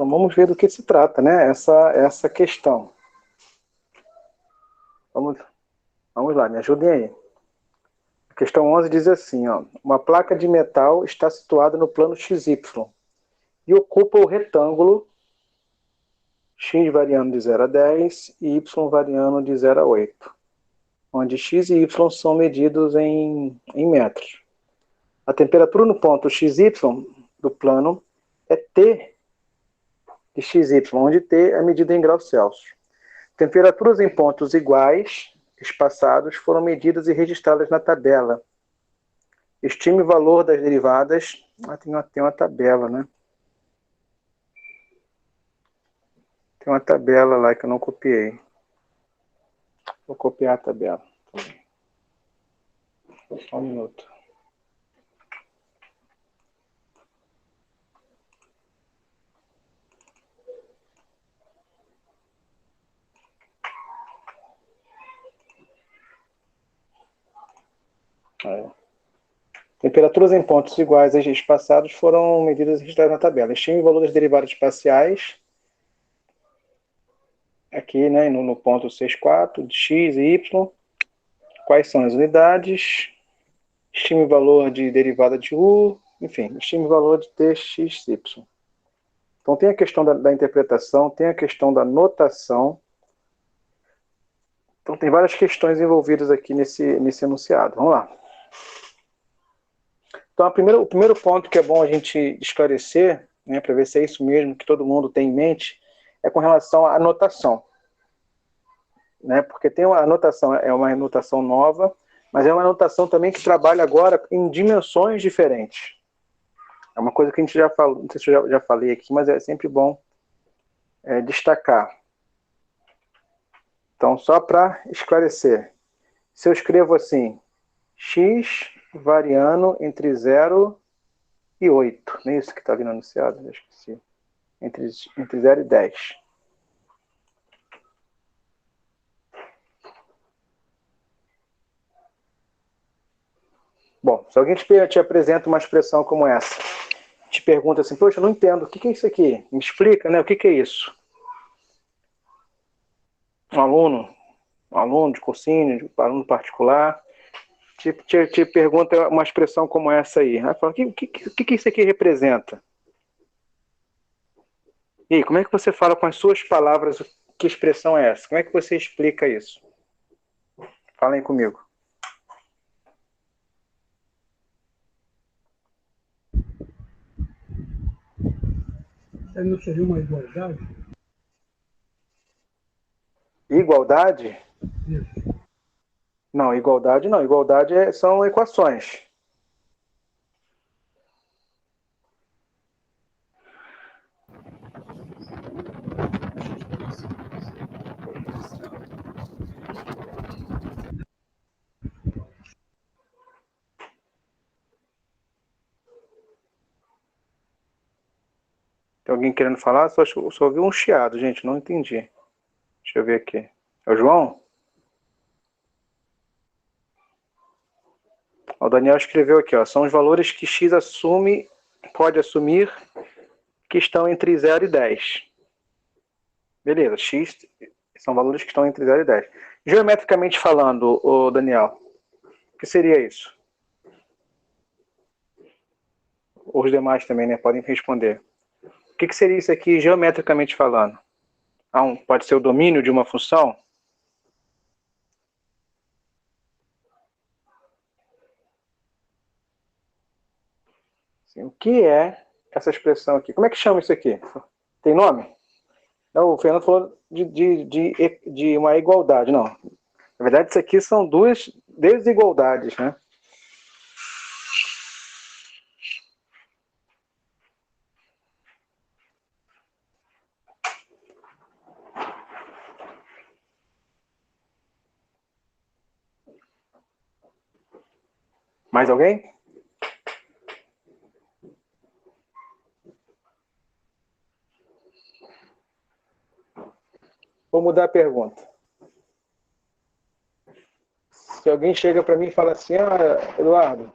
Então vamos ver do que se trata, né? Essa questão. Vamos lá, me ajudem aí. A questão 11 diz assim, ó, uma placa de metal está situada no plano XY e ocupa o retângulo x variando de 0 a 10 e y variando de 0 a 8, onde x e y são medidos em metros. A temperatura no ponto XY do plano é T de XY, onde T é medida em graus Celsius. Temperaturas em pontos iguais, espaçados, foram medidas e registradas na tabela. Estime o valor das derivadas. Tem uma tabela, né? Tem uma tabela lá que eu não copiei. Vou copiar a tabela. Só um minuto. Temperaturas em pontos iguais espaçados foram medidas e registradas na tabela. Estime o valor das derivadas espaciais. Aqui, né, no ponto 64, de x e y. Quais são as unidades? Estime o valor de derivada de u. Enfim, estime o valor de t, x, y. Então tem a questão da interpretação, tem a questão da notação. Então tem várias questões envolvidas aqui nesse enunciado. Vamos lá. Então o primeiro ponto que é bom a gente esclarecer, né, para ver se é isso mesmo que todo mundo tem em mente, é com relação à notação. Né, porque tem uma notação, é uma notação nova, mas é uma notação também que trabalha agora em dimensões diferentes. É uma coisa que a gente já falou, não sei se eu já falei aqui, mas é sempre bom destacar. Então, só para esclarecer, se eu escrevo assim, x variando entre 0 e 8, não é isso que está ali no anunciado? Eu esqueci. Entre 0 e 10. Bom, se alguém te apresenta uma expressão como essa, te pergunta assim, poxa, eu não entendo, o que é isso aqui? Me explica, né? O que é isso? Um aluno de cursinho, de aluno particular, te pergunta uma expressão como essa aí. Aí fala, o que isso aqui representa? E aí, como é que você fala com as suas palavras que expressão é essa? Como é que você explica isso? Falem comigo. Não seria uma igualdade? Igualdade? Isso. Não, igualdade não. Igualdade são equações. Tem alguém querendo falar? Só ouvi um chiado, gente. Não entendi. Deixa eu ver aqui. É o João? O Daniel escreveu aqui, ó. São os valores que x pode assumir que estão entre 0 e 10. Beleza, x são valores que estão entre 0 e 10. Geometricamente falando, o Daniel, o que seria isso? Os demais também, né? Podem responder. O que seria isso aqui geometricamente falando? Pode ser o domínio de uma função? Assim, o que é essa expressão aqui? Como é que chama isso aqui? Tem nome? Não, o Fernando falou de uma igualdade. Não. Na verdade, isso aqui são duas desigualdades, né? Mais alguém? Vou mudar a pergunta. Se alguém chega para mim e fala assim, Eduardo,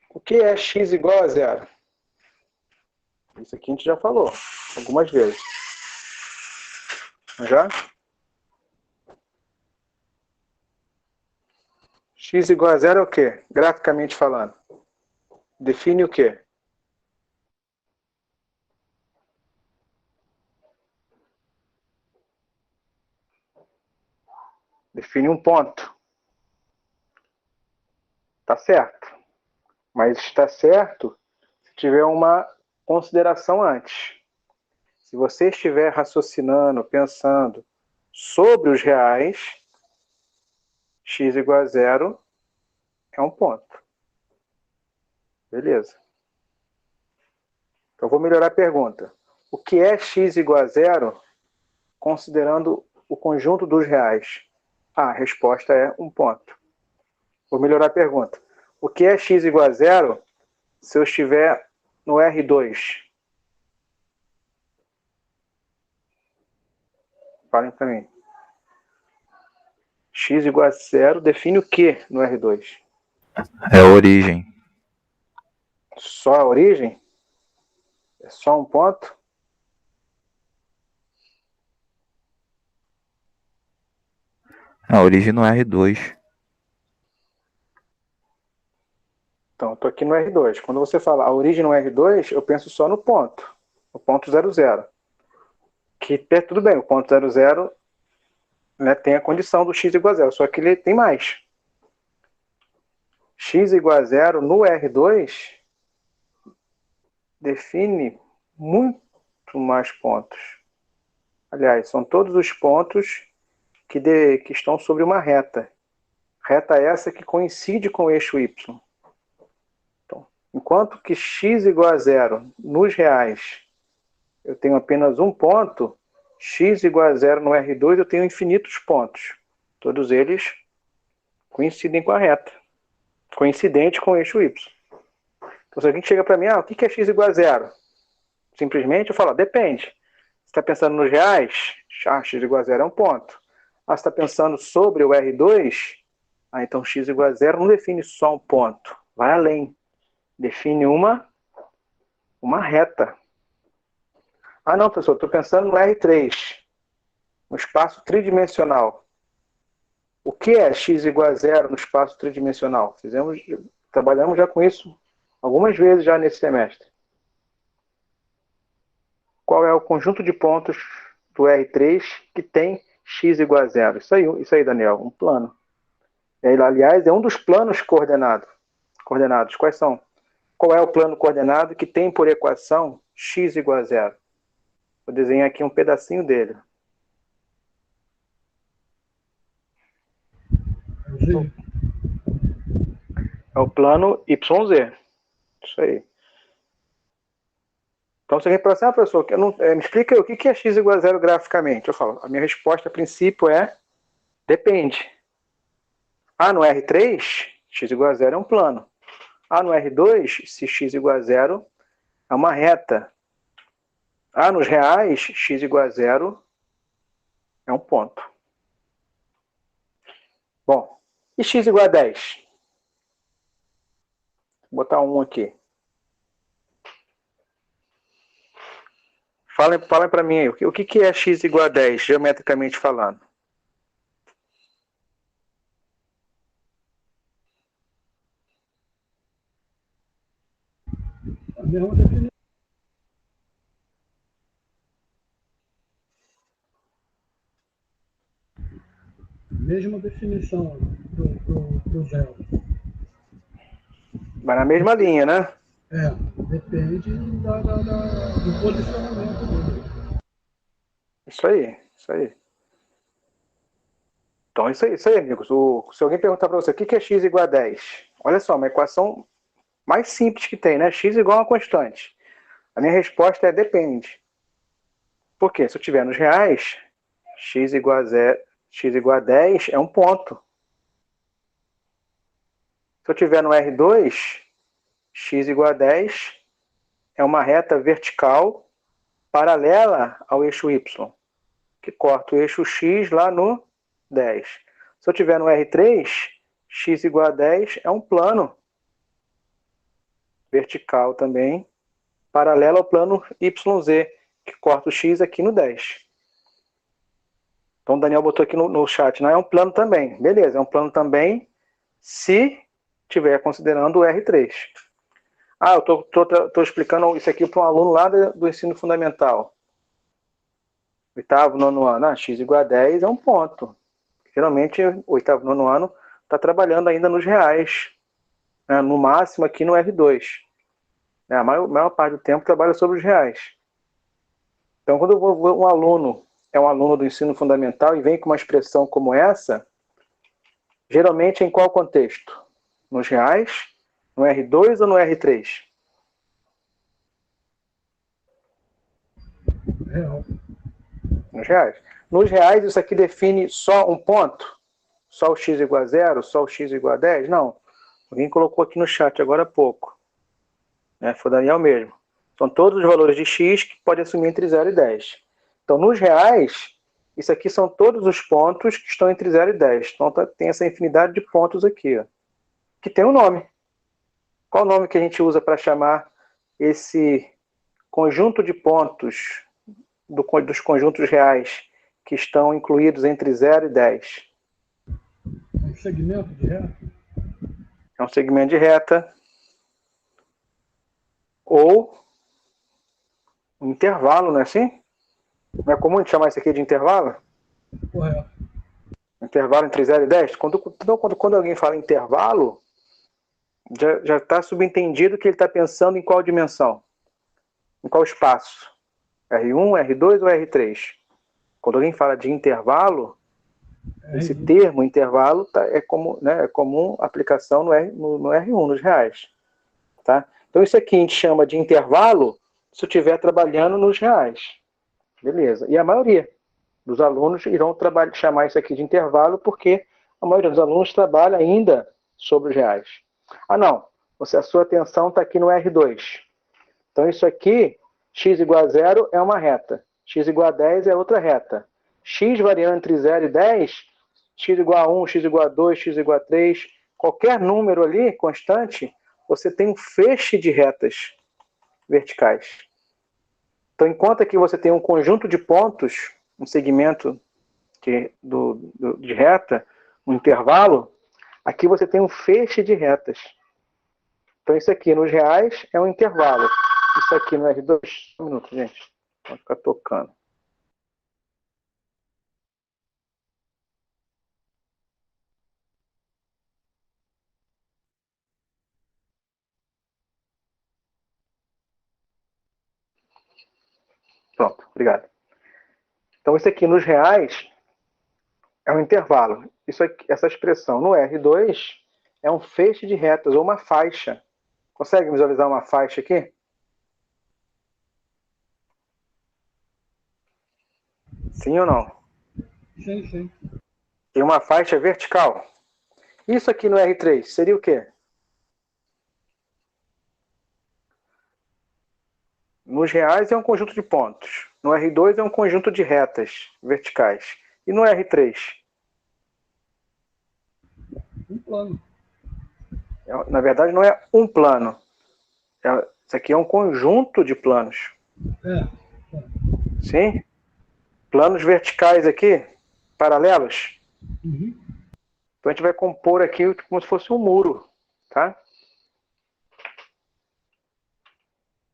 o que é x igual a 0? Isso aqui a gente já falou algumas vezes. Já? X igual a zero é o quê? Graficamente falando. Define o quê? Define um ponto. Tá certo. Mas está certo se tiver uma consideração antes. Se você estiver raciocinando, pensando sobre os reais, x igual a zero é um ponto. Beleza. Então, vou melhorar a pergunta. O que é x igual a zero, considerando o conjunto dos reais? A resposta é um ponto. Vou melhorar a pergunta. O que é x igual a zero se eu estiver no R2? Falem para mim. X igual a zero define o que no R2? É a origem. Só a origem? É só um ponto? A origem no R2. Então, estou aqui no R2. Quando você fala a origem no R2, eu penso só no ponto. No ponto 00. Que tudo bem, o ponto 00, né, tem a condição do x igual a zero, só que ele tem mais. X igual a zero no R2 define muito mais pontos. Aliás, são todos os pontos que estão sobre uma reta. Reta essa que coincide com o eixo y. Então, enquanto que x igual a zero nos reais eu tenho apenas um ponto, x igual a zero no R2 eu tenho infinitos pontos. Todos eles coincidem com a reta. Coincidente com o eixo y. Então, se alguém chega para mim, o que é x igual a zero? Simplesmente eu falo, depende. Você está pensando nos reais? X igual a zero é um ponto. Você está pensando sobre o R2? Então x igual a zero não define só um ponto. Vai além. Define uma reta. Não, pessoal, estou pensando no R3. No espaço tridimensional. O que é x igual a zero no espaço tridimensional? Trabalhamos já com isso algumas vezes já nesse semestre. Qual é o conjunto de pontos do R3 que tem x igual a zero? Isso aí, Daniel, um plano. Aliás, é um dos planos coordenados. Quais são? Qual é o plano coordenado que tem por equação x igual a zero? Vou desenhar aqui um pedacinho dele. É o plano YZ. Isso aí. Então, você vem para assim, professor, me explica aí, o que é x igual a zero graficamente? Eu falo, a minha resposta a princípio é depende. No R3, x igual a zero é um plano. No R2, se x igual a zero é uma reta. Nos reais, x igual a zero é um ponto. Bom, e x igual a 10? Vou botar um aqui. Falem para mim aí, o que é x igual a 10, geometricamente falando? A mesma definição. Mesma definição do zero. Vai na mesma linha, né? Depende do posicionamento dele. Isso aí. Então, isso aí, amigos. Se alguém perguntar para você o que é x igual a 10, olha só, uma equação mais simples que tem, né? X igual a uma constante. A minha resposta é depende. Por quê? Se eu tiver nos reais, x igual a 10 é um ponto. Se eu tiver no R2, x igual a 10 é uma reta vertical paralela ao eixo y, que corta o eixo x lá no 10. Se eu tiver no R3, x igual a 10 é um plano vertical também paralelo ao plano YZ, que corta o X aqui no 10. Então o Daniel botou aqui no chat, não é um plano também. Beleza, é um plano também se estiver considerando o R3. Ah, eu estou explicando isso aqui para um aluno lá do ensino fundamental. Oitavo, nono ano. Ah, X igual a 10 é um ponto. Geralmente, oitavo, nono ano está trabalhando ainda nos reais. Né? No máximo aqui no R2. Né? A maior parte do tempo trabalha sobre os reais. Então, quando um aluno é um aluno do ensino fundamental e vem com uma expressão como essa, geralmente em qual contexto? Nos reais, no R2 ou no R3? Real. Nos reais. Nos reais, isso aqui define só um ponto? Só o x igual a 0? Só o x igual a 10? Não. Alguém colocou aqui no chat agora há pouco. Né? Foi o Daniel mesmo. São todos os valores de x que pode assumir entre 0 e 10. Então, nos reais, isso aqui são todos os pontos que estão entre 0 e 10. Então, tem essa infinidade de pontos aqui, ó, que tem um nome. Qual o nome que a gente usa para chamar esse conjunto de pontos dos conjuntos reais que estão incluídos entre 0 e 10? Um segmento de reta? É um segmento de reta ou um intervalo, não é assim? Não é comum a gente chamar isso aqui de intervalo? Correto. Intervalo entre 0 e 10? Quando alguém fala intervalo, já está subentendido que ele está pensando em qual dimensão? Em qual espaço? R1, R2 ou R3? Quando alguém fala de intervalo, esse termo intervalo é comum aplicação no R1, nos reais. Tá? Então isso aqui a gente chama de intervalo se eu estiver trabalhando nos reais. Beleza. E a maioria dos alunos irão chamar isso aqui de intervalo porque a maioria dos alunos trabalha ainda sobre os reais. Ah, não. A sua atenção está aqui no R2. Então isso aqui, x igual a 0 é uma reta. X igual a 10 é outra reta. X variando entre 0 e 10, x igual a 1, x igual a 2, x igual a 3, qualquer número ali, constante, você tem um feixe de retas verticais. Então, enquanto aqui você tem um conjunto de pontos, um segmento de reta, um intervalo, aqui você tem um feixe de retas. Então, isso aqui nos reais é um intervalo. Isso aqui no R2, um minuto, gente. Vou ficar tocando. Pronto, obrigado. Então, isso aqui nos reais é um intervalo. Essa expressão no R2 é um feixe de retas, ou uma faixa. Consegue visualizar uma faixa aqui? Sim ou não? Sim, sim. Tem uma faixa vertical. Isso aqui no R3 seria o quê? Nos reais é um conjunto de pontos. No R2 é um conjunto de retas verticais. E no R3? Um plano. Na verdade, não é um plano. Isso aqui é um conjunto de planos. Sim? Planos verticais aqui, paralelos. Uhum. Então a gente vai compor aqui como se fosse um muro. Tá?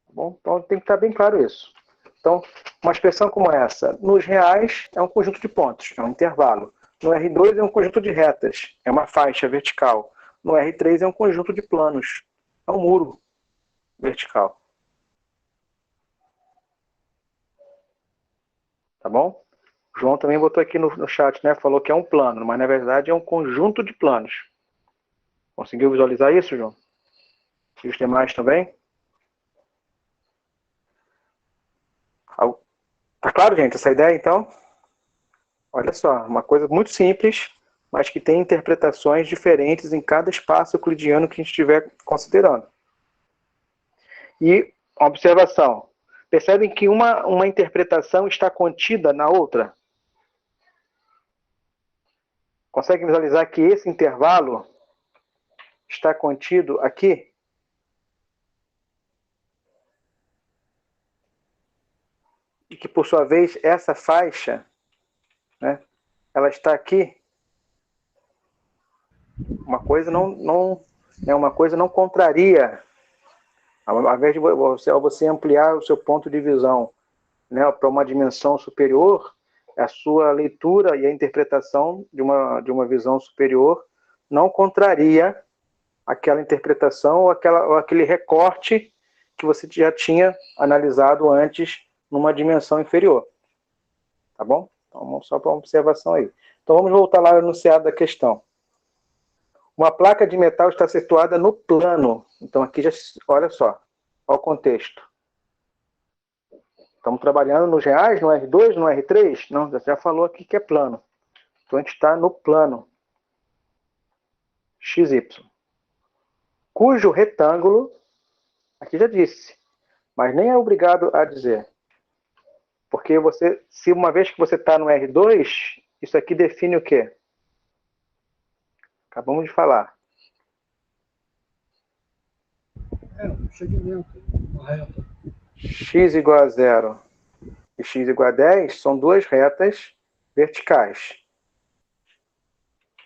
Bom, então tem que estar bem claro isso. Então, uma expressão como essa, nos reais é um conjunto de pontos, é um intervalo. No R2 é um conjunto de retas, é uma faixa vertical. No R3 é um conjunto de planos, é um muro vertical. Tá bom? O João também botou aqui no chat, né? Falou que é um plano, mas na verdade é um conjunto de planos. Conseguiu visualizar isso, João? E os demais também? Tá claro, gente, essa ideia, então? Olha só, uma coisa muito simples, mas que tem interpretações diferentes em cada espaço euclidiano que a gente estiver considerando. E, observação, percebem que uma interpretação está contida na outra? Conseguem visualizar que esse intervalo está contido aqui? que, por sua vez, essa faixa, né, ela está aqui. Uma coisa uma coisa não contraria, ao invés de você ampliar o seu ponto de visão, né, para uma dimensão superior, a sua leitura e a interpretação de uma visão superior não contraria aquela interpretação ou aquele recorte que você já tinha analisado antes numa dimensão inferior. Tá bom? Então, só para uma observação aí. Então, vamos voltar lá ao enunciado da questão. Uma placa de metal está situada no plano. Então, aqui já, olha só, olha o contexto. Estamos trabalhando nos reais, no R2, no R3? Não, já falou aqui que é plano. Então, a gente está no plano XY, cujo retângulo, aqui já disse, mas nem é obrigado a dizer. Porque se uma vez que você está no R2, isso aqui define o quê? Acabamos de falar. Um segmento, uma reta. X igual a 0 e x igual a 10 são duas retas verticais.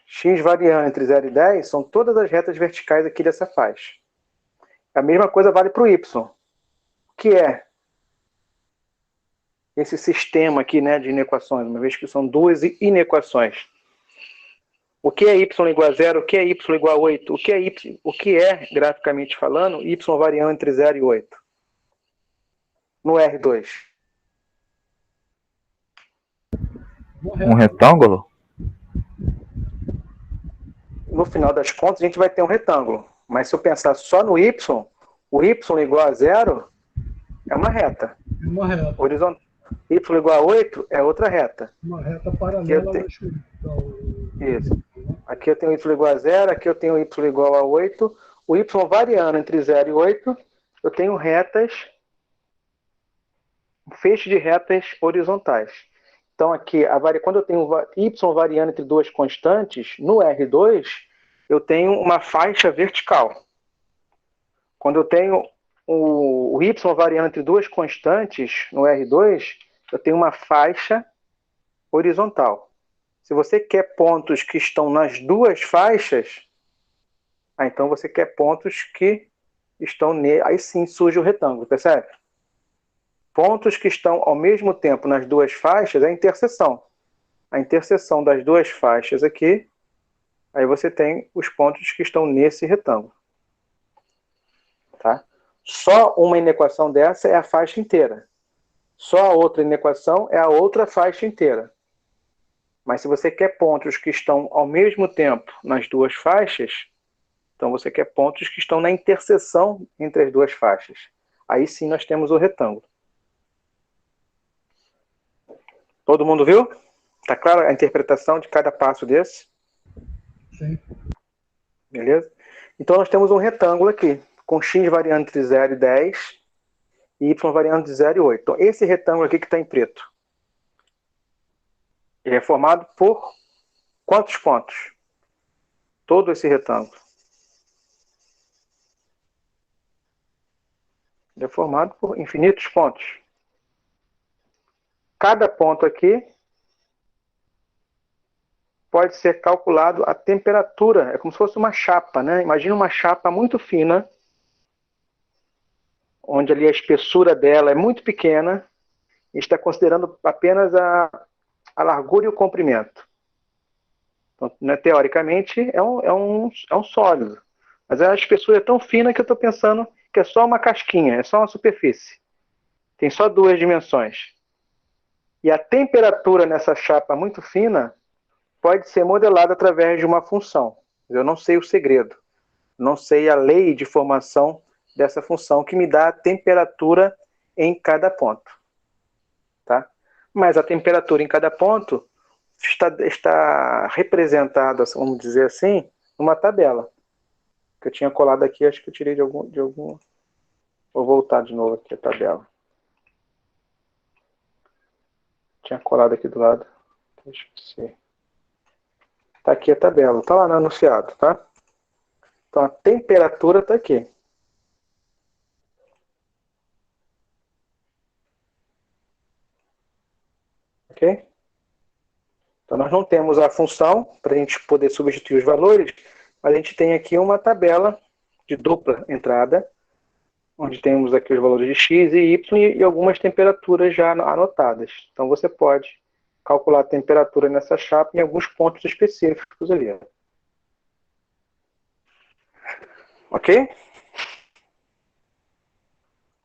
X variando entre 0 e 10 são todas as retas verticais aqui dessa faixa. A mesma coisa vale para o y. O que é esse sistema aqui, né, de inequações, uma vez que são duas inequações? O que é y igual a 0? O que é y igual a 8? O que é, graficamente falando, y variando entre 0 e 8? No R2. Um retângulo? No final das contas, a gente vai ter um retângulo. Mas se eu pensar só no y, o y igual a 0 é uma reta. É uma reta. Horizontal. Y igual a 8 é outra reta. Uma reta paralela ao Isso. Aqui eu tenho y igual a 0, aqui eu tenho y igual a 8. O y variando entre 0 e 8, eu tenho retas, um feixe de retas horizontais. Então aqui, quando eu tenho y variando entre duas constantes, no R2, eu tenho uma faixa vertical. Quando eu tenho o y variando entre duas constantes, no R2, eu tenho uma faixa horizontal. Se você quer pontos que estão nas duas faixas, então você quer pontos que estão aí sim surge o retângulo, percebe? Pontos que estão ao mesmo tempo nas duas faixas é a interseção. A interseção das duas faixas aqui, aí você tem os pontos que estão nesse retângulo. Tá? Só uma inequação dessa é a faixa inteira. Só a outra inequação é a outra faixa inteira. Mas se você quer pontos que estão ao mesmo tempo nas duas faixas, então você quer pontos que estão na interseção entre as duas faixas. Aí sim nós temos o retângulo. Todo mundo viu? Está claro a interpretação de cada passo desse? Sim. Beleza? Então nós temos um retângulo aqui, com x variando entre 0 e 10 e y variando de 0 e 8. Então esse retângulo aqui que está em preto, ele é formado por quantos pontos? Todo esse retângulo. Ele é formado por infinitos pontos. Cada ponto aqui pode ser calculado a temperatura. É como se fosse uma chapa, né? Imagina uma chapa muito fina, onde ali a espessura dela é muito pequena, e está considerando apenas a largura e o comprimento. Então, né, teoricamente, é um sólido. Mas a espessura é tão fina que eu estou pensando que é só uma casquinha, é só uma superfície. Tem só duas dimensões. E a temperatura nessa chapa muito fina pode ser modelada através de uma função. Eu não sei o segredo. Não sei a lei de formação dessa função que me dá a temperatura em cada ponto. Tá? Mas a temperatura em cada ponto está representada, vamos dizer assim, numa tabela. Que eu tinha colado aqui, acho que eu tirei de algum... Vou voltar de novo aqui a tabela. Tinha colado aqui do lado. Esqueci. Tá aqui a tabela. Tá lá no enunciado, tá? Então a temperatura tá aqui. Ok? Então, nós não temos a função para a gente poder substituir os valores, mas a gente tem aqui uma tabela de dupla entrada, onde temos aqui os valores de x e y e algumas temperaturas já anotadas. Então, você pode calcular a temperatura nessa chapa em alguns pontos específicos ali. Ok?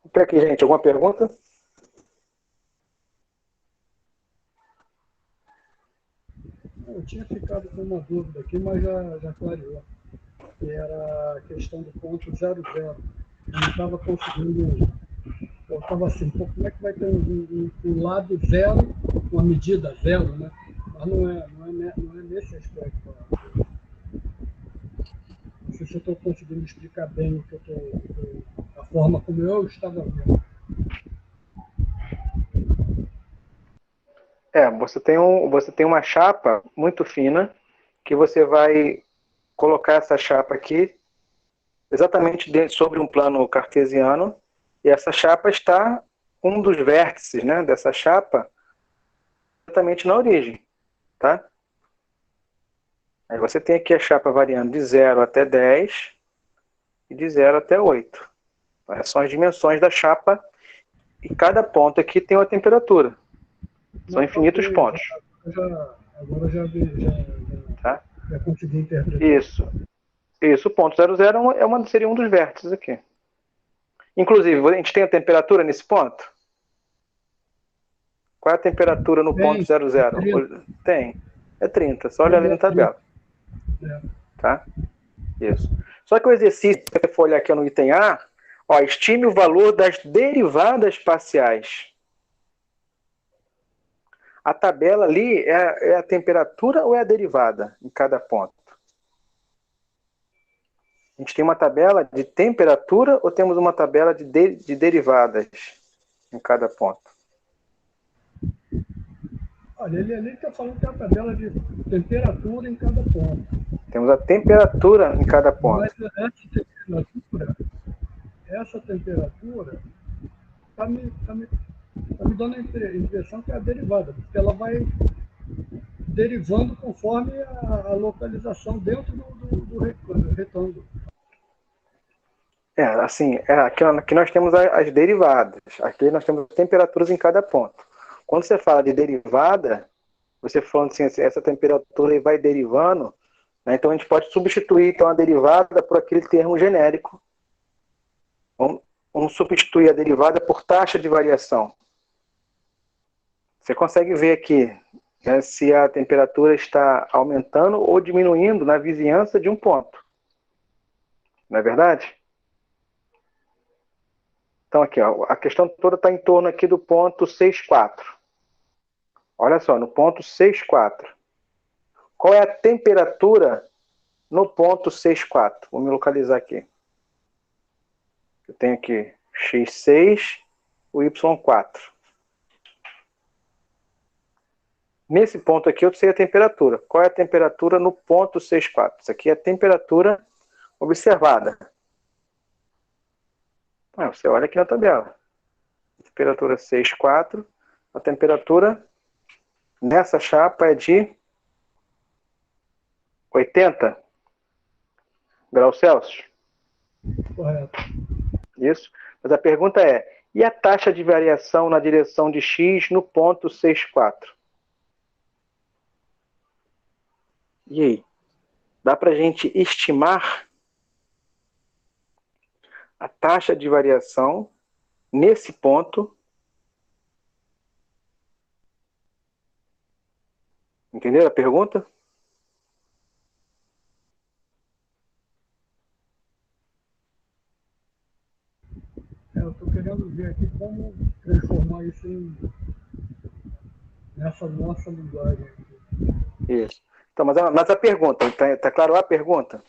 Até aqui, gente. Alguma pergunta? Eu tinha ficado com uma dúvida aqui, mas já clareou. Que era a questão do ponto 00. Eu não estava conseguindo. Eu estava assim, pô, como é que vai ter um lado zero, uma medida zero, né? Mas não é nesse aspecto. Não sei se eu estou conseguindo explicar bem o que a forma como eu estava vendo. Você tem uma chapa muito fina que você vai colocar essa chapa aqui exatamente sobre um plano cartesiano e essa chapa está um dos vértices, né, dessa chapa exatamente na origem, tá? Aí você tem aqui a chapa variando de 0 até 10 e de 0 até 8. Essas são as dimensões da chapa e cada ponto aqui tem uma temperatura. São infinitos pontos. Agora já Tá? já consegui interpretar. Isso, o ponto 00 seria um dos vértices aqui. Inclusive, a gente tem a temperatura nesse ponto? Qual é a temperatura no ponto 00? Tem. É 30. Só olhar ali na tabela. Tá? Isso. Só que o exercício, se você for olhar aqui no item A, ó, estime o valor das derivadas parciais. A tabela ali é a temperatura ou é a derivada em cada ponto? A gente tem uma tabela de temperatura ou temos uma tabela de derivadas em cada ponto? Olha, ele ali está falando que é a tabela de temperatura em cada ponto. Temos a temperatura em cada ponto. Mas essa temperatura está me dando a impressão que é a derivada, porque ela vai derivando conforme a localização dentro do retângulo. Aqui nós temos as derivadas. Aqui nós temos temperaturas em cada ponto. Quando você fala de derivada, você falando assim, essa temperatura vai derivando, né, então a gente pode substituir então, a derivada por aquele termo genérico. Vamos substituir a derivada por taxa de variação. Você consegue ver aqui, né, se a temperatura está aumentando ou diminuindo na vizinhança de um ponto. Não é verdade? Então, aqui, ó, a questão toda está em torno aqui do ponto 6,4. Olha só, no ponto 6,4. Qual é a temperatura no ponto 6,4? Vou me localizar aqui. Eu tenho aqui x6, o y4. Nesse ponto aqui eu sei a temperatura. Qual é a temperatura no ponto 6,4? Isso aqui é a temperatura observada. Você olha aqui na tabela. Temperatura 6,4. A temperatura nessa chapa é de 80 graus Celsius. Correto. Isso. Mas a pergunta é, e a taxa de variação na direção de x no ponto 6,4? E aí? Dá para a gente estimar a taxa de variação nesse ponto? Entenderam a pergunta? Eu estou querendo ver aqui como transformar isso nessa nossa linguagem. Isso. Então, mas a pergunta, tá claro a pergunta?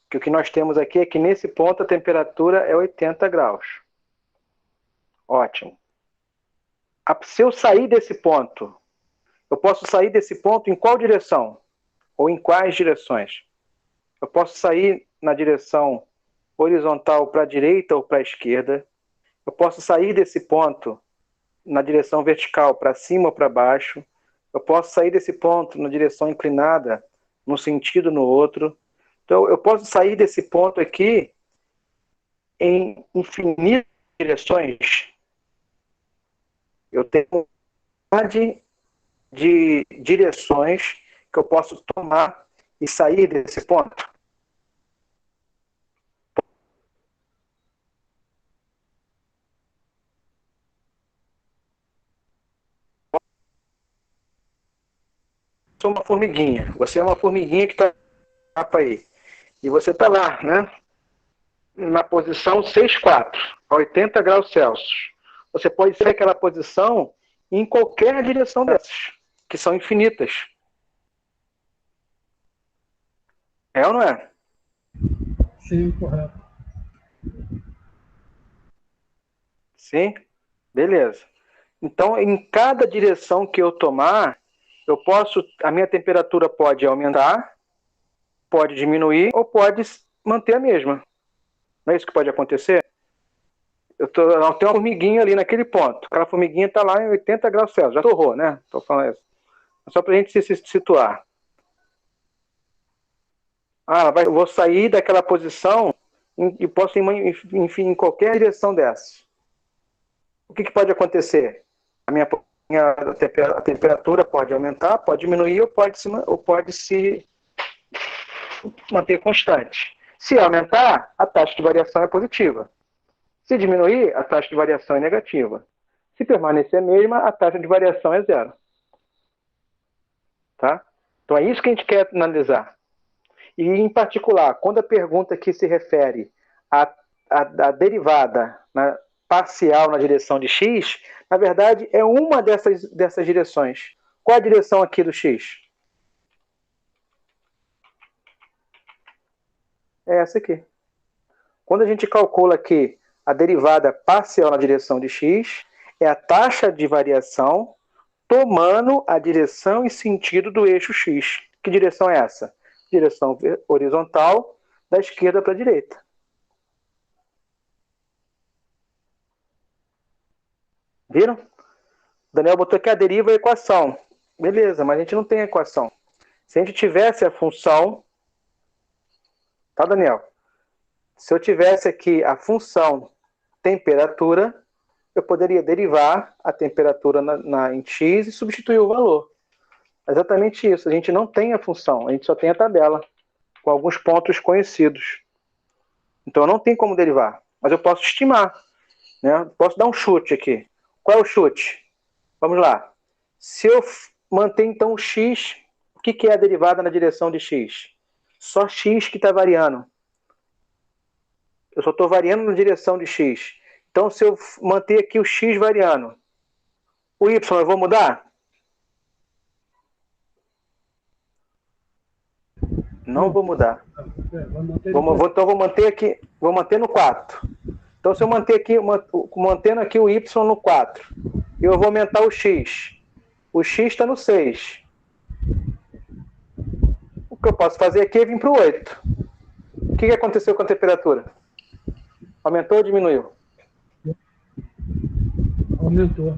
Que o que nós temos aqui é que nesse ponto a temperatura é 80 graus. Ótimo. Se eu sair desse ponto, eu posso sair desse ponto em qual direção? Ou em quais direções? Eu posso sair na direção horizontal para a direita ou para a esquerda. Eu posso sair desse ponto na direção vertical para cima ou para baixo. Eu posso sair desse ponto na direção inclinada, num sentido no outro. Então, eu posso sair desse ponto aqui em infinitas direções. Eu tenho uma quantidade de direções que eu posso tomar e sair desse ponto. Eu sou uma formiguinha. Você é uma formiguinha que está aí. E você está lá, né? Na posição 6,4, a 80 graus Celsius. Você pode ser aquela posição em qualquer direção dessas, que são infinitas. É ou não é? Sim, correto. Sim? Beleza. Então, em cada direção que eu tomar, a minha temperatura pode aumentar, pode diminuir ou pode manter a mesma. Não é isso que pode acontecer? Eu tenho uma formiguinha ali naquele ponto. Aquela formiguinha está lá em 80 graus Celsius. Já torrou, né? Estou falando isso. Só para a gente se situar. Eu vou sair daquela posição e posso ir, enfim, em qualquer direção dessa. O que pode acontecer? A temperatura pode aumentar, pode diminuir ou pode se manter constante. Se aumentar, a taxa de variação é positiva. Se diminuir, a taxa de variação é negativa. Se permanecer a mesma, a taxa de variação é zero. Tá? Então é isso que a gente quer analisar. E, em particular, quando a pergunta aqui se refere à derivada, né, parcial na direção de x, na verdade, é uma dessas direções. Qual a direção aqui do x? É essa aqui. Quando a gente calcula aqui a derivada parcial na direção de x, é a taxa de variação tomando a direção e sentido do eixo x. Que direção é essa? Direção horizontal, da esquerda para a direita. Viram? Daniel botou aqui a deriva e a equação. Beleza, mas a gente não tem a equação. Se a gente tivesse a função... Tá, Daniel? Se eu tivesse aqui a função temperatura, eu poderia derivar a temperatura em x e substituir o valor. É exatamente isso. A gente não tem a função, a gente só tem a tabela, com alguns pontos conhecidos. Então, não tem como derivar. Mas eu posso estimar. Né? Posso dar um chute aqui. Qual é o chute? Vamos lá. Se eu manter, então, o x, o que é a derivada na direção de x? Só x que está variando. Eu só estou variando na direção de x. Então, se eu manter aqui o x variando, o y eu vou mudar? Não vou mudar. Então, vou manter aqui, vou manter no 4. Então, se eu manter aqui, mantendo aqui o y no 4, eu vou aumentar o x. O x está no 6. O que eu posso fazer aqui é vir para o 8. O que aconteceu com a temperatura? Aumentou ou diminuiu? Aumentou.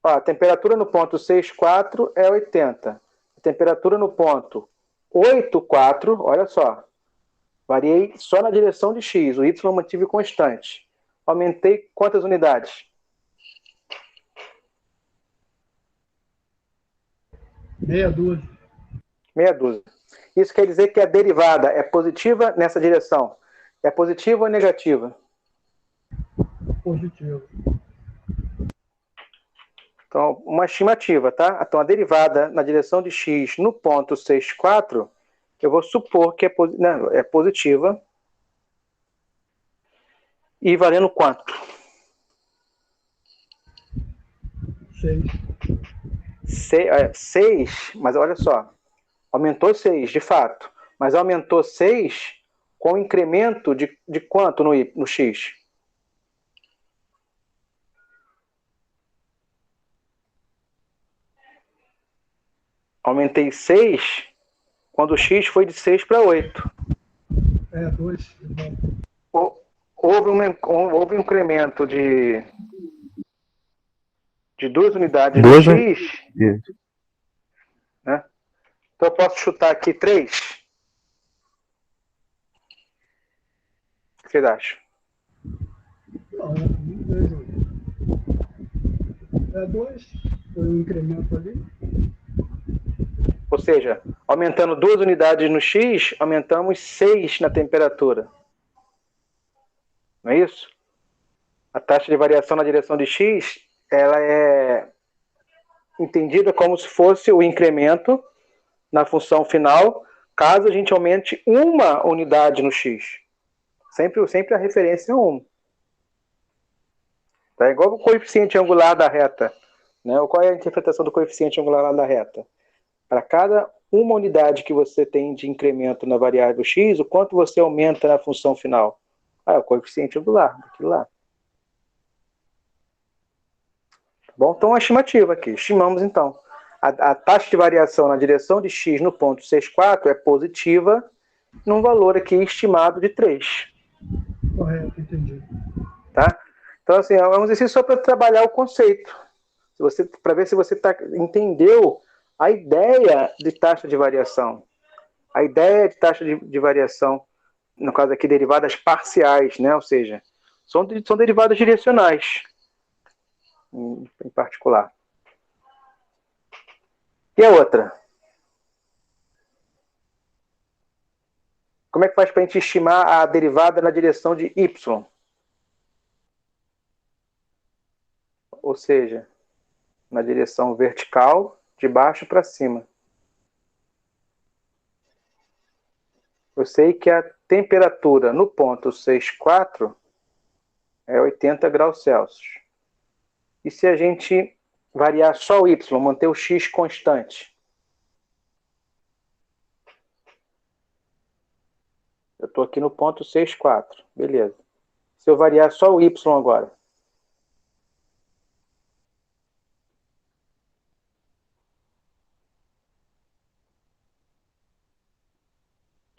Ó, a temperatura no ponto 6,4 é 80. A temperatura no ponto 8,4, olha só. Variei só na direção de x. O y mantive constante. Aumentei quantas unidades? Meia dúzia. Meia dúzia. Isso quer dizer que a derivada é positiva nessa direção. É positiva ou negativa? Positivo. Então, uma estimativa, tá? Então, a derivada na direção de x no ponto 6,4, eu vou supor que é positiva. E valendo quanto? 6. 6, mas olha só. Aumentou 6, de fato. Mas aumentou 6 com incremento de quanto no x? Aumentei 6 quando o x foi de 6 para 8. 2. Houve um incremento de 2 unidades no x. Então eu posso chutar aqui 3. O que vocês acham? Não, não vejo. É 2, foi um incremento ali. Ou seja, aumentando 2 unidades no X, aumentamos 6 na temperatura. Não é isso? A taxa de variação na direção de X, ela é entendida como se fosse o incremento na função final, caso a gente aumente uma unidade no X. Sempre a referência é 1. Tá? Igual o coeficiente angular da reta. Né? Qual é a interpretação do coeficiente angular da reta? Para cada uma unidade que você tem de incremento na variável x, o quanto você aumenta na função final? É o coeficiente angular, daquilo lá. Bom, então, uma estimativa aqui. Estimamos, então. A taxa de variação na direção de x no ponto 64 é positiva, num valor aqui estimado de 3. Correto, entendi. Tá? Então, assim, é um exercício só para trabalhar o conceito. Para ver se você entendeu a ideia de taxa de variação. A ideia de taxa de variação, no caso aqui, derivadas parciais, né? Ou seja, são derivadas direcionais, em particular. E a outra? Como é que faz para a gente estimar a derivada na direção de y? Ou seja, na direção vertical, de baixo para cima. Eu sei que a temperatura no ponto 64 é 80 graus Celsius. E se a gente variar só o y, manter o x constante? Eu estou aqui no ponto 64, beleza. Se eu variar só o y agora?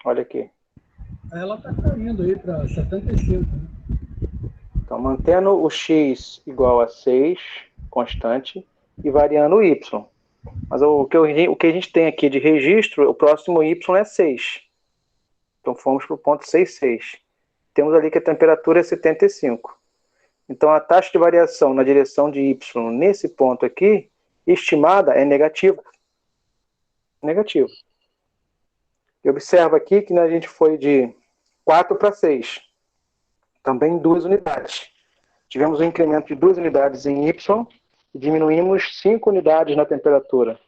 Olha aqui. Ela está caindo aí para 75, né? Então, mantendo o x igual a 6, constante, e variando o y. Mas o que a gente tem aqui de registro, o próximo y é 6. Então, fomos para o ponto 66. Temos ali que a temperatura é 75. Então, a taxa de variação na direção de y nesse ponto aqui, estimada, é negativa. Negativa. E observa aqui que a gente foi de 4 para 6. Também 2 unidades. Tivemos um incremento de 2 unidades em y e diminuímos 5 unidades na temperatura.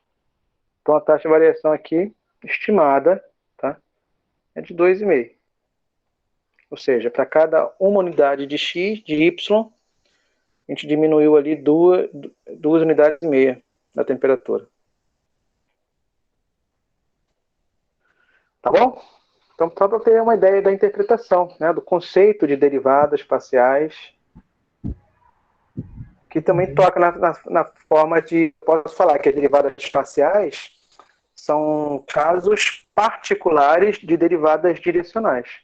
Então, a taxa de variação aqui, estimada, tá, é de 2,5. Ou seja, para cada uma unidade de x, de y, a gente diminuiu ali 2 unidades e meia da temperatura. Tá bom? Então, só para ter uma ideia da interpretação, né, do conceito de derivadas parciais, que também toca na forma de... Posso falar que as derivadas parciais são casos particulares de derivadas direcionais.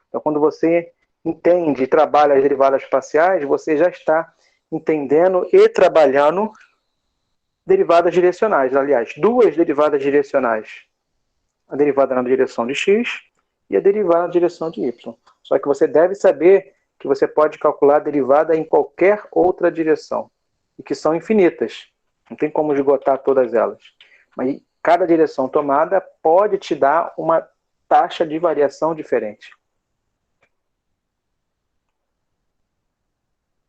Então, quando você entende e trabalha as derivadas parciais, você já está entendendo e trabalhando derivadas direcionais. Aliás, 2 derivadas direcionais. A derivada na direção de x e a derivada na direção de y. Só que você deve saber que você pode calcular a derivada em qualquer outra direção. E que são infinitas. Não tem como esgotar todas elas. Mas cada direção tomada pode te dar uma taxa de variação diferente.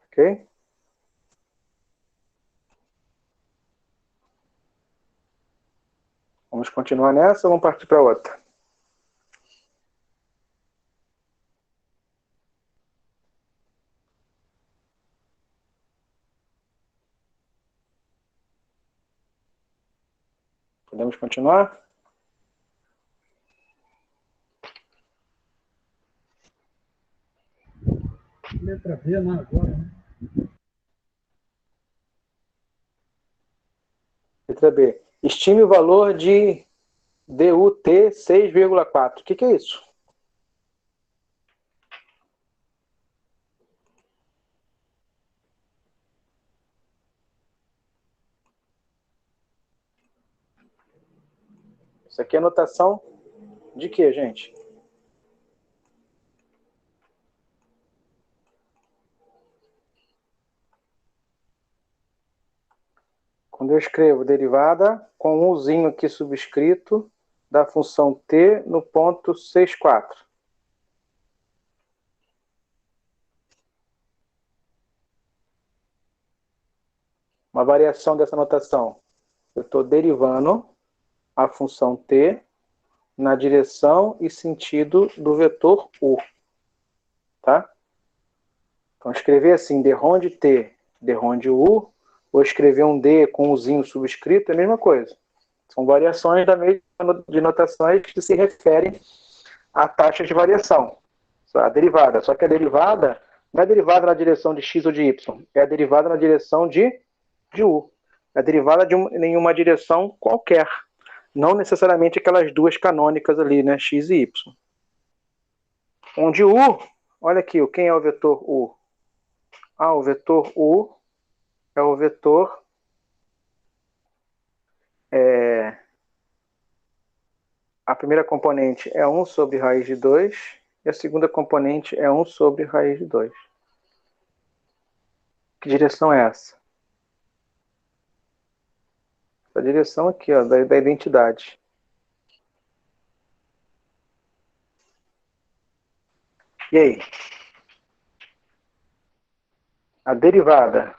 Ok? Vamos continuar nessa ou vamos partir para outra? Podemos continuar? Letra B, né, agora, né? Letra B. Estime o valor de DUT 6,4. O que é isso? Isso aqui é notação de quê, gente? Quando eu escrevo derivada com um uzinho aqui subscrito da função t no ponto 64. Uma variação dessa notação. Eu estou derivando a função t na direção e sentido do vetor u. Tá? Então, escrever assim, derronde t, derronde u, ou escrever um d com um uzinho subscrito, é a mesma coisa. São variações de notações que se referem à taxa de variação. A derivada. Só que a derivada não é derivada na direção de x ou de y, é a derivada na direção de u. É a derivada em uma direção qualquer. Não necessariamente aquelas duas canônicas ali, né? X e y. Onde u, olha aqui, quem é o vetor u? Ah, o vetor u é o vetor a primeira componente é 1 sobre raiz de 2 e a segunda componente é 1 sobre raiz de 2. Que direção é essa? A direção aqui, ó, da identidade. E aí? A derivada,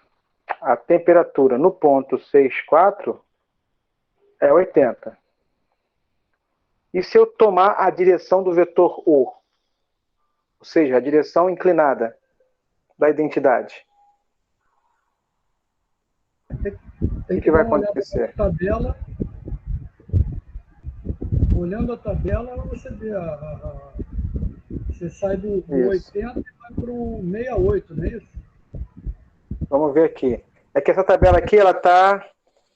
a temperatura no ponto 64 é 80. E se eu tomar a direção do vetor U? Ou seja, a direção inclinada da identidade. O que vai acontecer? Olhando a tabela, você vê você sai do 80 e vai para o 68, não é isso? Vamos ver aqui. É que essa tabela aqui, ela tá...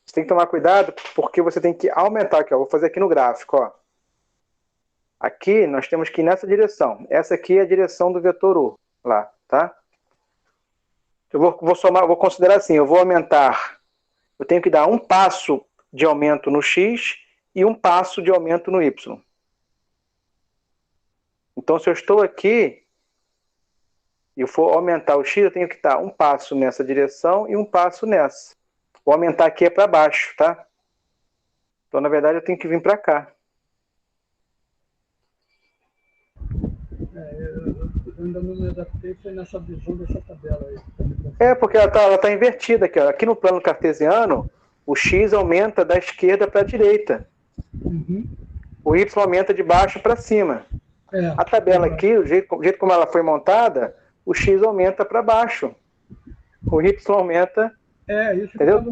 Você tem que tomar cuidado, porque você tem que aumentar aqui, ó. Vou fazer aqui no gráfico, ó. Aqui, nós temos que ir nessa direção. Essa aqui é a direção do vetor U, lá, tá? Eu vou somar, vou considerar assim, eu vou aumentar... Eu tenho que dar um passo de aumento no x e um passo de aumento no y. Então, se eu estou aqui e eu for aumentar o x, eu tenho que dar um passo nessa direção e um passo nessa. Vou aumentar aqui é para baixo, tá? Então, na verdade, eu tenho que vir para cá. Eu ainda não me adaptei, foi nessa visão dessa tabela aí. Porque ela tá invertida aqui, ó. Aqui no plano cartesiano, o x aumenta da esquerda para a direita. Uhum. O y aumenta de baixo para cima. A tabela aqui, o jeito como ela foi montada, o x aumenta para baixo. O y aumenta... isso entendeu?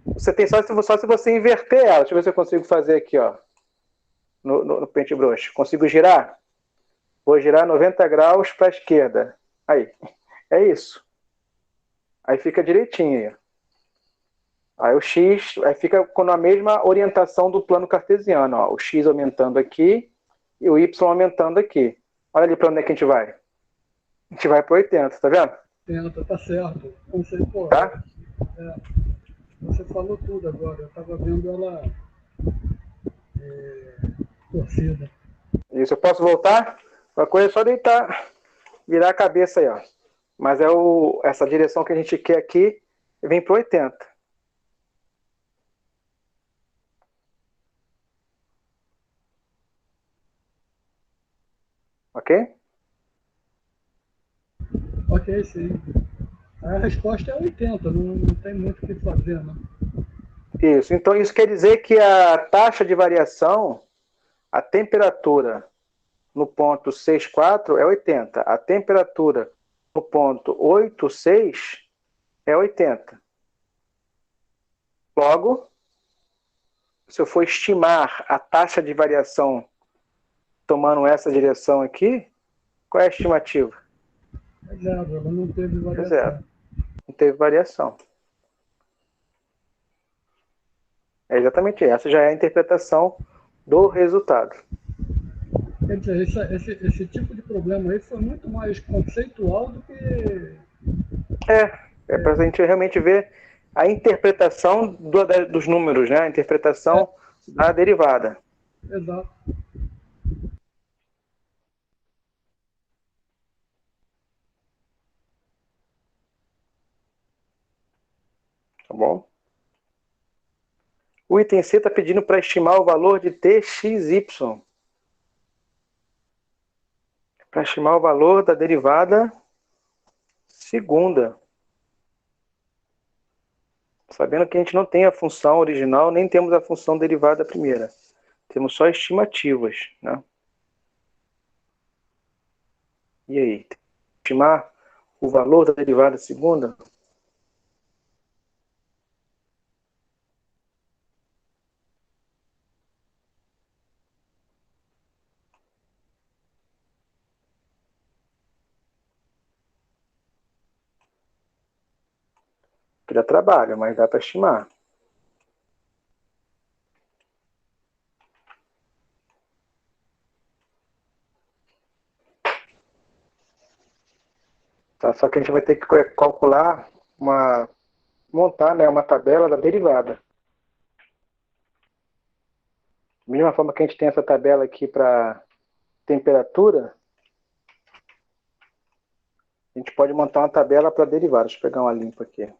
Você tem só se você inverter ela. Deixa eu ver se eu consigo fazer aqui, ó. No paintbrush. Consigo girar? Vou girar 90 graus para a esquerda. Aí. É isso. Aí fica direitinho. Aí o x aí fica com a mesma orientação do plano cartesiano. Ó. O x aumentando aqui e o y aumentando aqui. Olha ali para onde é que a gente vai. A gente vai para 80, tá vendo? 80, tá certo. Conceito, tá? Você falou tudo agora. Eu estava vendo ela torcida. Isso, eu posso voltar? Uma coisa é só deitar, virar a cabeça aí, ó. Mas essa direção que a gente quer aqui vem para 80. Ok? Ok, sim. A resposta é 80, não tem muito o que fazer, né? Isso, então isso quer dizer que a taxa de variação, a temperatura no ponto 64 é 80. A temperatura no ponto 86 é 80. Logo, se eu for estimar a taxa de variação tomando essa direção aqui, qual é a estimativa? É zero, ela não teve variação. Zero. Não teve variação. É exatamente essa, já é a interpretação do resultado. Quer dizer, esse tipo de problema aí foi muito mais conceitual do que... É para a gente realmente ver a interpretação dos números, né? A interpretação da derivada. Exato. Tá bom? O item C está pedindo para estimar o valor de txy. Para estimar o valor da derivada segunda. Sabendo que a gente não tem a função original, nem temos a função derivada primeira. Temos só estimativas, né? E aí? Estimar o valor da derivada segunda? Que dá trabalho, mas dá para estimar. Tá? Só que a gente vai ter que calcular, montar, né, uma tabela da derivada. Da mesma forma que a gente tem essa tabela aqui para temperatura, a gente pode montar uma tabela para derivada. Deixa eu pegar uma limpa aqui.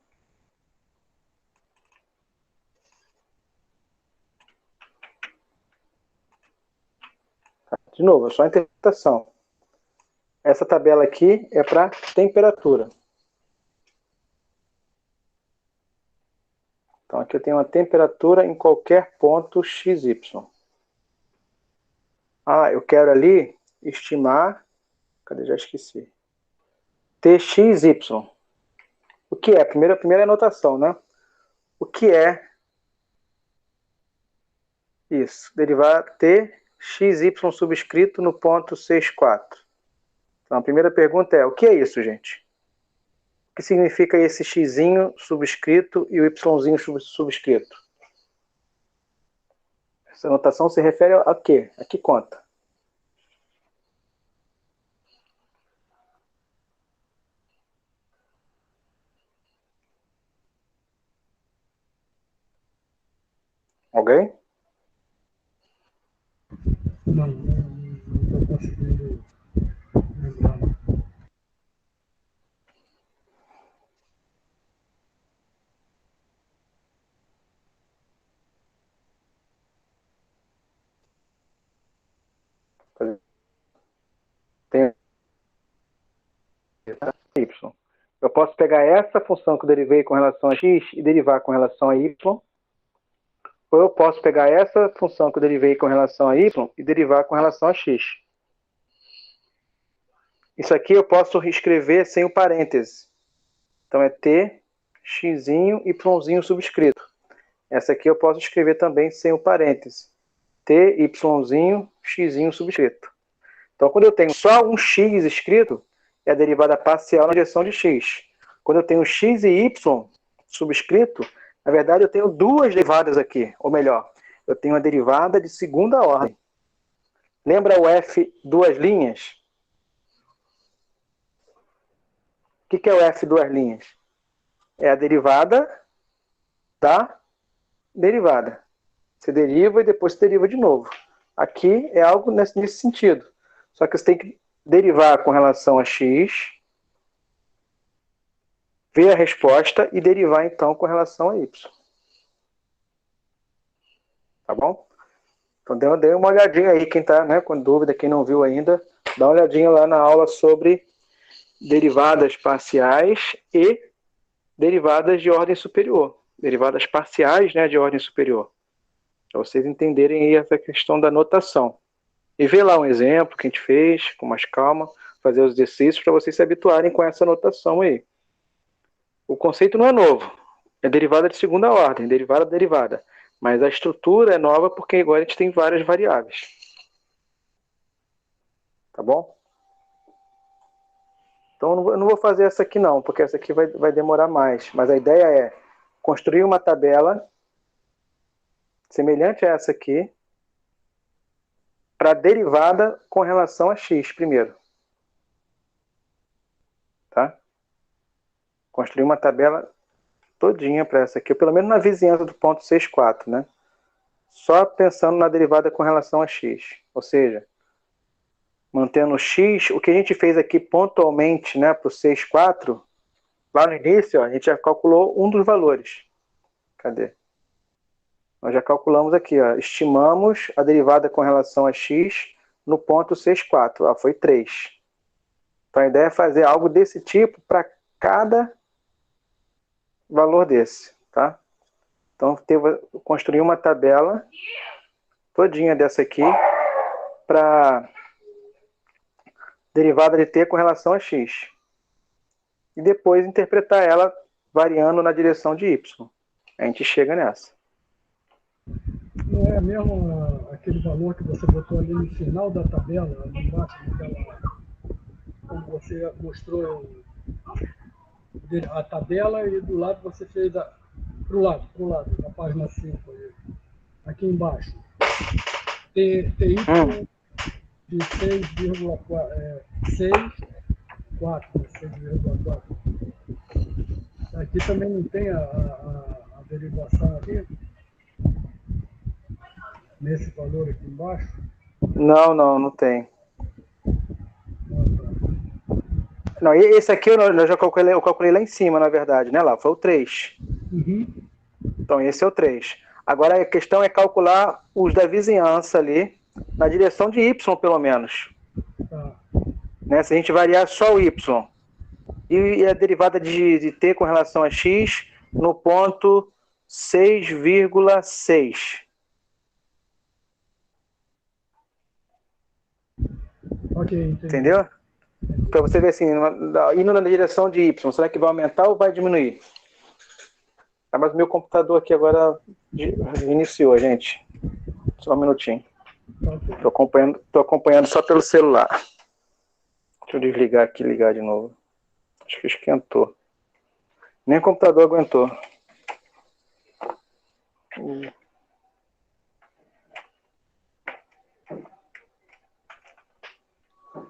De novo, é só a interpretação. Essa tabela aqui é para temperatura. Então aqui eu tenho uma temperatura em qualquer ponto XY. Ah, eu quero ali estimar, cadê? Já esqueci. TXY. O que é? A primeira anotação, né? O que é isso? Derivar TXY subscrito no ponto 64. Então a primeira pergunta é, o que é isso, gente? O que significa esse xzinho subscrito e o yzinho subscrito? Essa anotação se refere a quê? A que conta? Alguém? Não estou conseguindo lembrar. Tem y. Eu posso pegar essa função que eu derivei com relação a x e derivar com relação a y, ou eu posso pegar essa função que eu derivei com relação a y e derivar com relação a x. Isso aqui eu posso escrever sem o parêntese. Então é t, xzinho, yzinho subscrito. Essa aqui eu posso escrever também sem o parêntese. T, yzinho, xzinho subscrito. Então quando eu tenho só um x escrito, é a derivada parcial na direção de x. Quando eu tenho x e y subscrito, na verdade eu tenho duas derivadas aqui. Ou melhor, eu tenho a derivada de segunda ordem. Lembra o f duas linhas? O que é o f duas linhas? É a derivada da derivada. Você deriva e depois você deriva de novo. Aqui é algo nesse sentido. Só que você tem que derivar com relação a x, ver a resposta e derivar então com relação a y. Tá bom? Então dê uma olhadinha aí, quem está, né, com dúvida, quem não viu ainda, dá uma olhadinha lá na aula sobre derivadas parciais e derivadas de ordem superior. Derivadas parciais, né, de ordem superior. Para vocês entenderem aí essa questão da notação. E ver lá um exemplo que a gente fez, com mais calma, fazer os exercícios para vocês se habituarem com essa notação aí. O conceito não é novo, é derivada de segunda ordem, derivada da derivada. Mas a estrutura é nova porque agora a gente tem várias variáveis. Tá bom? Então eu não vou fazer essa aqui não, porque essa aqui vai demorar mais. Mas a ideia é construir uma tabela semelhante a essa aqui, para derivada com relação a x primeiro. Tá? Construir uma tabela todinha para essa aqui, ou pelo menos na vizinhança do ponto 6,4, né? Só pensando na derivada com relação a x. Ou seja, mantendo x, o que a gente fez aqui pontualmente, né, para o 6,4, lá no início, ó, a gente já calculou um dos valores. Cadê? Nós já calculamos aqui, ó, estimamos a derivada com relação a x no ponto 6,4, ó, foi 3. Então a ideia é fazer algo desse tipo para cada valor desse, tá? Então construir uma tabela todinha dessa aqui para derivada de t com relação a x. E depois interpretar ela variando na direção de y. A gente chega nessa. Não é mesmo aquele valor que você botou ali no final da tabela, ali embaixo daquela, como você mostrou a tabela e do lado você fez pro lado, na página 5, aqui embaixo. TY de 6,4. Aqui também não tem a derivação aqui, nesse valor aqui embaixo? Não tem. Não, esse aqui eu já calculei lá em cima, na verdade, né? Lá foi o 3. Uhum. Então, esse é o 3. Agora a questão é calcular os da vizinhança ali, na direção de y, pelo menos. Tá. Né? Se a gente variar só o y. E a derivada de t com relação a x no ponto 6,6. Ok, entendi. Entendeu? Para você ver assim, indo na direção de y, será que vai aumentar ou vai diminuir? Ah, mas o meu computador aqui agora iniciou, gente. Só um minutinho. Tô acompanhando só pelo celular. Deixa eu desligar aqui e ligar de novo. Acho que esquentou. Nem o computador aguentou.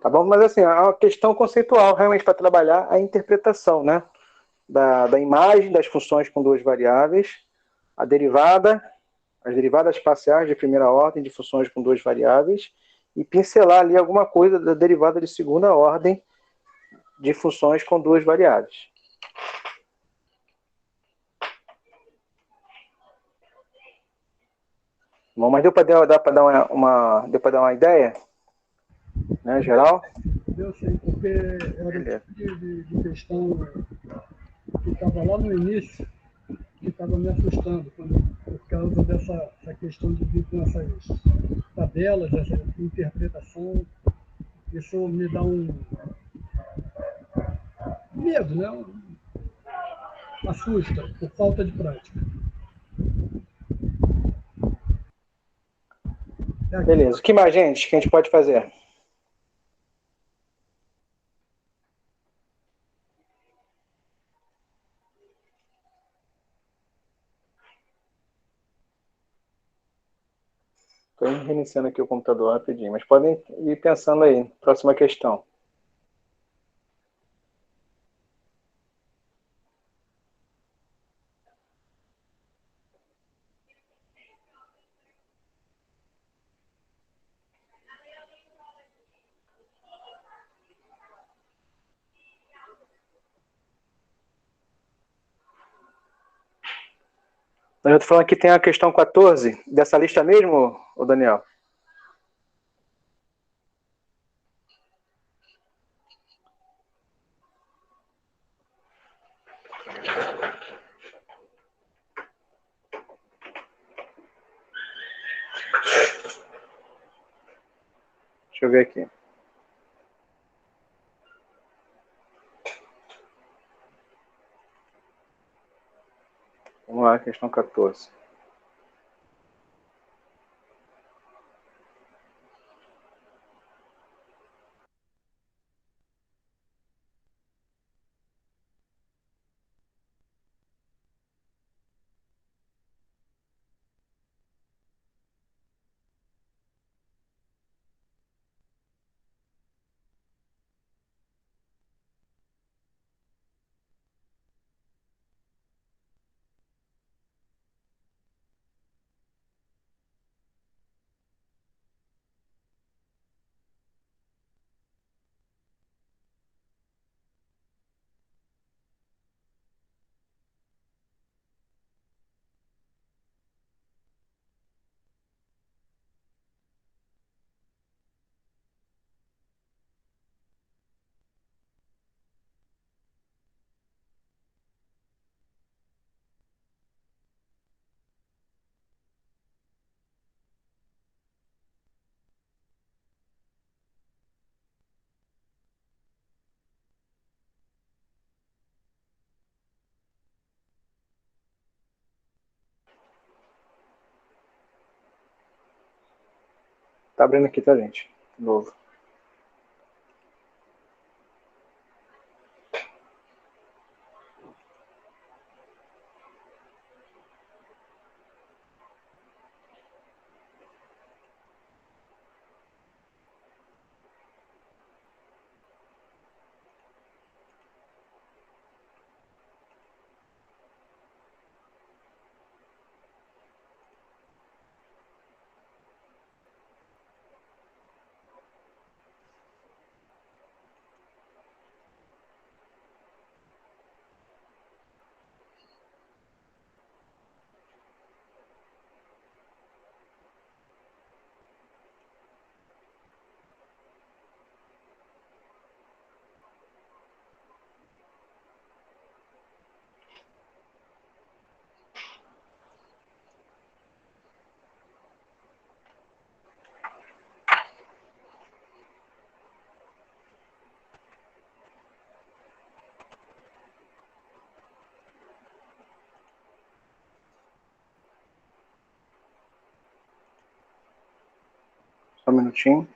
Tá bom? Mas assim, é uma questão conceitual realmente para trabalhar a interpretação, né? Da imagem das funções com duas variáveis, a derivada, as derivadas parciais de primeira ordem de funções com duas variáveis e pincelar ali alguma coisa da derivada de segunda ordem de funções com duas variáveis. Bom, mas deu para dar uma ideia, né, geral? Eu sei, porque era o tipo de questão que estava lá no início, que estava me assustando, por causa dessa questão de vir com essas tabelas, essa interpretação. Isso me dá um medo, né? Assusta, por falta de prática. Beleza. O que mais, gente, que a gente pode fazer? Estou reiniciando aqui o computador rapidinho, mas podem ir pensando aí. Próxima questão. Eu estou falando que tem a questão 14 dessa lista mesmo, ô Daniel? Deixa eu ver aqui. Vamos lá, questão 14. Tá abrindo aqui, tá, gente? De novo. Só um minutinho.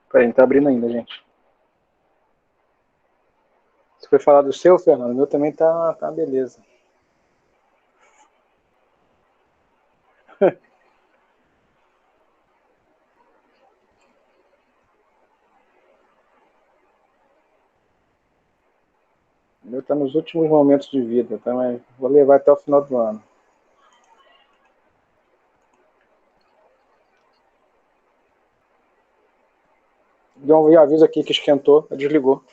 Peraí, não tá abrindo ainda, gente. Você foi falar do seu, Fernando? O meu também tá beleza. O meu tá nos últimos momentos de vida, tá? Mas vou levar até o final do ano. Deu um aviso aqui que esquentou, desligou.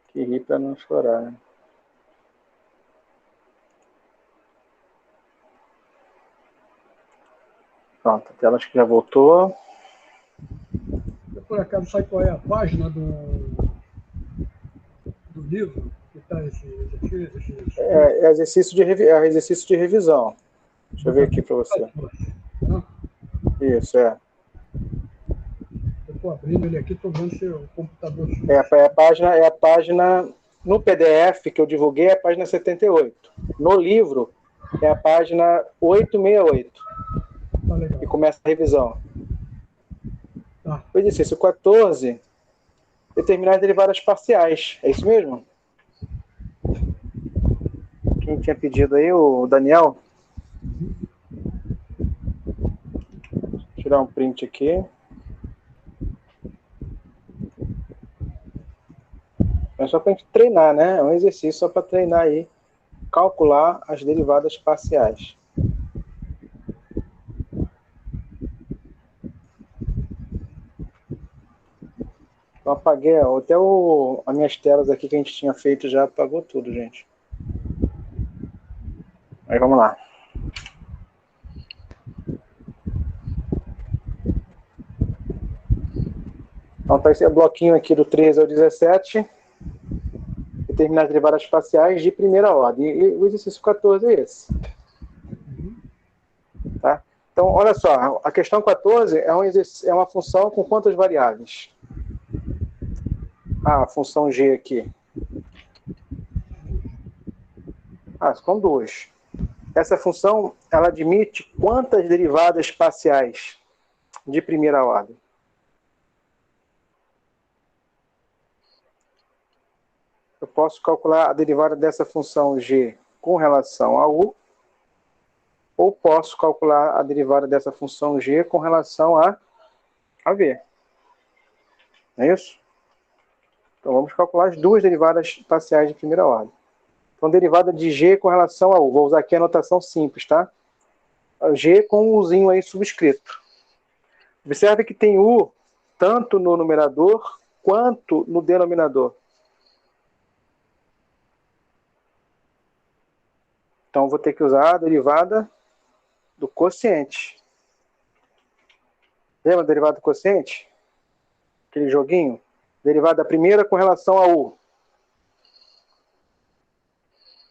Que ri pra não chorar, né? Pronto, a tela acho que já voltou. Você, por acaso, sabe qual é a página do livro que está esse exercício? É exercício de revisão. Deixa eu ver aqui para você. Isso, é. Eu estou abrindo ele aqui, estou vendo se o computador... É a página... No PDF que eu divulguei é a página 78. No livro é a página 868. Tá legal. E começa a revisão. Tá. O exercício 14, determinar as derivadas parciais. É isso mesmo? Quem tinha pedido aí? O Daniel? Vou tirar um print aqui. É só para a gente treinar, né? É um exercício só para treinar aí, calcular as derivadas parciais. Então apaguei, até as minhas telas aqui que a gente tinha feito já apagou tudo, gente. Aí vamos lá. Então tá esse bloquinho aqui do 13 ao 17. Determinar as derivadas parciais de primeira ordem. E o exercício 14 é esse. Tá? Então, olha só, a questão 14 é uma função com quantas variáveis? A função g aqui. Com 2. Essa função, ela admite quantas derivadas parciais de primeira ordem? Eu posso calcular a derivada dessa função g com relação a u, ou posso calcular a derivada dessa função g com relação a v. Não é isso? Então vamos calcular as duas derivadas parciais de primeira ordem. Então, derivada de g com relação a u. Vou usar aqui a notação simples, tá? G com um uzinho aí subscrito. Observe que tem u tanto no numerador quanto no denominador. Então, vou ter que usar a derivada do quociente. Lembra a derivada do quociente? Aquele joguinho? Derivada da primeira com relação a u.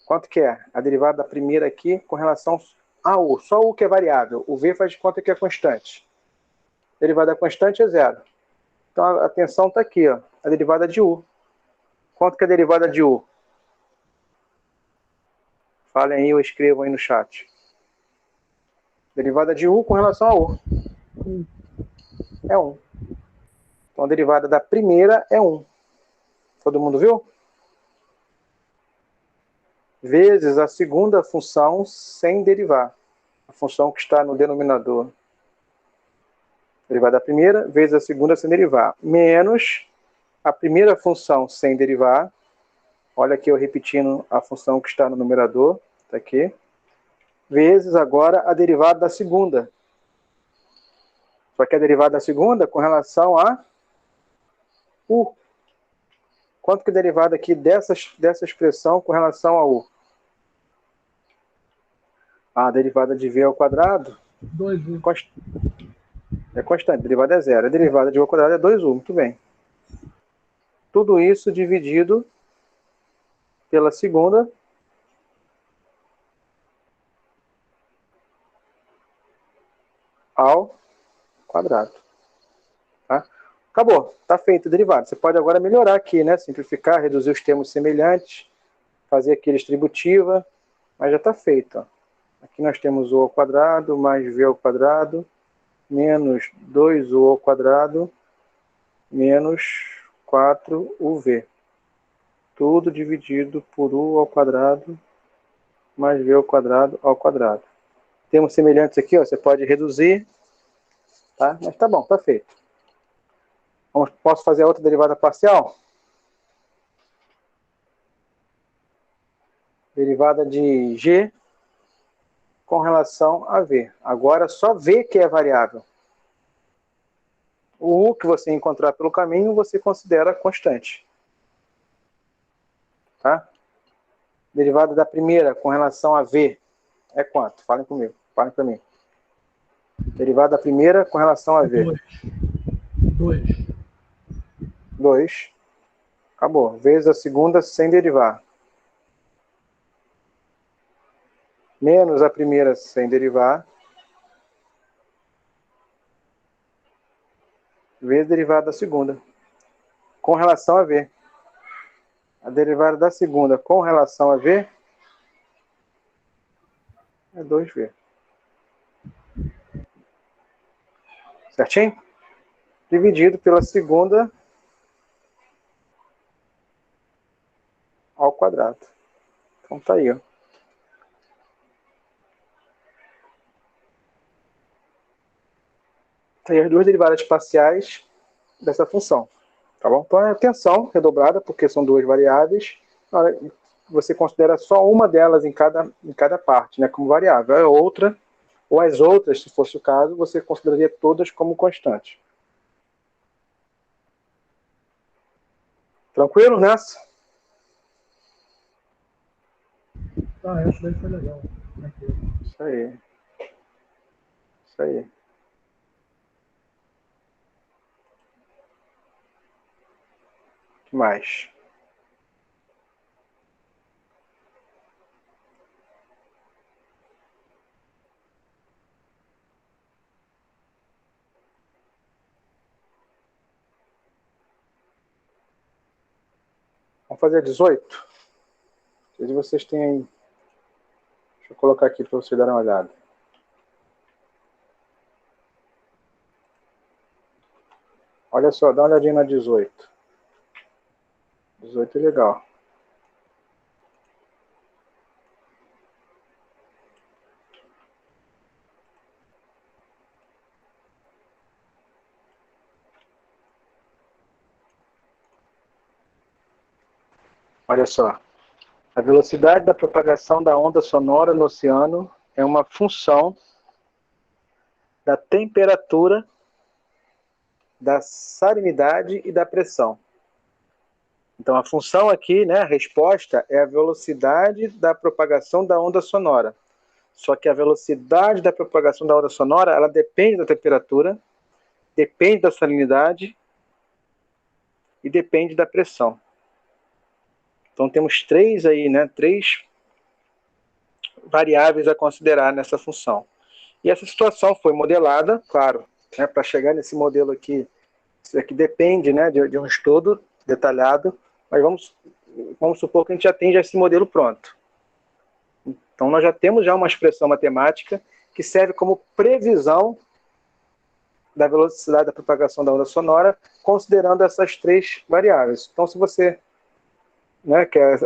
Quanto que é? A derivada da primeira aqui com relação a u. Só u que é variável. O v faz de conta que é constante. A derivada constante é zero. Então, a atenção está aqui, ó, a derivada de u. Quanto que é a derivada de u? Falem aí ou escrevam aí no chat. Derivada de u com relação a u. É 1. Então, a derivada da primeira é 1. Todo mundo viu? Vezes a segunda função sem derivar. A função que está no denominador. Derivada da primeira vezes a segunda sem derivar. Menos a primeira função sem derivar. Olha aqui eu repetindo a função que está no numerador. Está aqui. Vezes agora a derivada da segunda. Só que a derivada da segunda com relação a u. Quanto que é a derivada aqui dessa expressão com relação a u? A derivada de v ao quadrado 2u. É constante, a derivada é zero. A derivada de u ao quadrado é 2u, muito bem. Tudo isso dividido pela segunda ao quadrado. Tá? Acabou, está feito a derivada. Você pode agora melhorar aqui, né? Simplificar, reduzir os termos semelhantes, fazer aqui a distributiva, mas já está feito. Ó. Aqui nós temos u ao quadrado mais v ao quadrado menos 2u ao quadrado menos 4uv. Tudo dividido por u ao quadrado mais v ao quadrado. Termos semelhantes aqui, ó, você pode reduzir, tá? Mas tá bom, tá feito. Posso fazer a outra derivada parcial? Derivada de g com relação a v. Agora só v que é variável. O u que você encontrar pelo caminho, você considera constante. Tá? Derivada da primeira com relação a v é quanto? Falem comigo, falem para mim. Derivada da primeira com relação a v. 2. Acabou. Vezes a segunda sem derivar. Menos a primeira sem derivar. Vezes a derivada da segunda. Com relação a v. A derivada da segunda com relação a v é 2v. Certinho? Dividido pela segunda ao quadrado. Então tá aí, ó. Tá aí as duas derivadas parciais dessa função. Tá bom? Então é atenção redobrada, porque são duas variáveis. Você considera só uma delas em cada parte, né, como variável. A outra, ou as outras, se fosse o caso, você consideraria todas como constantes. Tranquilo nessa? Essa daí foi legal. Isso aí. Isso aí. que mais? Vamos fazer 18? Se vocês têm aí. Deixa eu colocar aqui para vocês darem uma olhada. Olha só, dá uma olhadinha na 18. 18 é legal. Olha só. A velocidade da propagação da onda sonora no oceano é uma função da temperatura, da salinidade e da pressão. Então, a função aqui, né, a resposta, é a velocidade da propagação da onda sonora. Só que a velocidade da propagação da onda sonora, ela depende da temperatura, depende da salinidade e depende da pressão. Então, temos três aí, né, três variáveis a considerar nessa função. E essa situação foi modelada, claro, né, para chegar nesse modelo aqui, isso aqui depende, né, de um estudo detalhado, mas vamos supor que a gente já tem esse modelo pronto. Então, nós já temos uma expressão matemática que serve como previsão da velocidade da propagação da onda sonora, considerando essas três variáveis. Então, se você, né, quer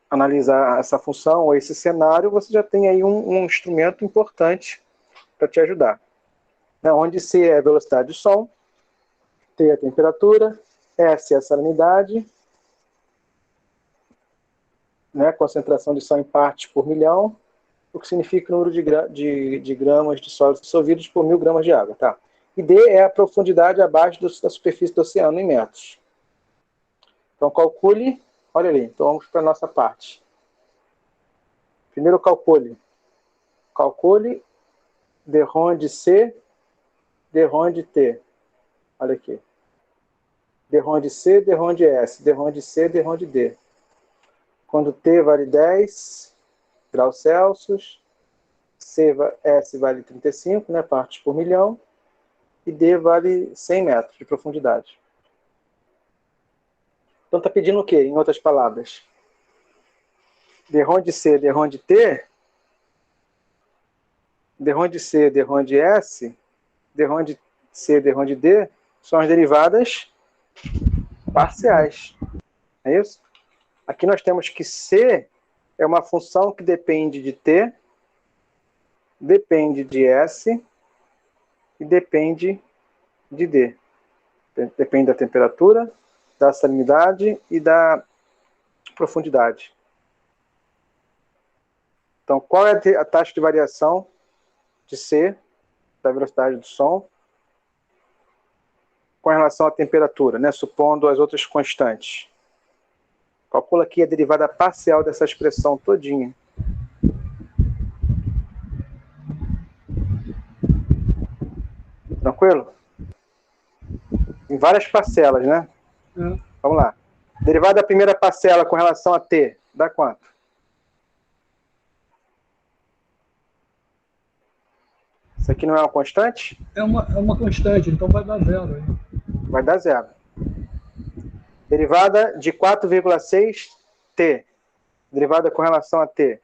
analisar essa função ou esse cenário, você já tem aí um instrumento importante para te ajudar. Né, onde C é a velocidade do som, T é a temperatura, S é a salinidade, né, concentração de som em partes por milhão, o que significa o número de gramas de sólidos dissolvidos por 1000 gramas de água. Tá? E D é a profundidade abaixo da superfície do oceano em metros. Então, calcule, olha ali, então vamos para a nossa parte. Primeiro, calcule. Calcule d ronde C, d ronde T. Olha aqui. D ronde C, D ronde S, D ronde C, D ronde D. Quando T vale 10 graus Celsius, S vale 35, né, partes por milhão, e D vale 100 metros de profundidade. Então está pedindo o quê, em outras palavras? D ronde C, D ronde T, D ronde C, D ronde S, D ronde C, D ronde D, são as derivadas parciais. É isso? Aqui nós temos que C é uma função que depende de T, depende de S e depende de D. Depende da temperatura, da salinidade e da profundidade. Então, qual é a taxa de variação de C, da velocidade do som, com relação à temperatura, né, supondo as outras constantes? Calcula aqui a derivada parcial dessa expressão todinha. Tranquilo? Em várias parcelas, né? Vamos lá. Derivada da primeira parcela com relação a T, dá quanto? Isso aqui não é uma constante? É uma constante, então vai dar zero. Aí. Vai dar zero. Derivada de 4,6 T. Derivada com relação a T.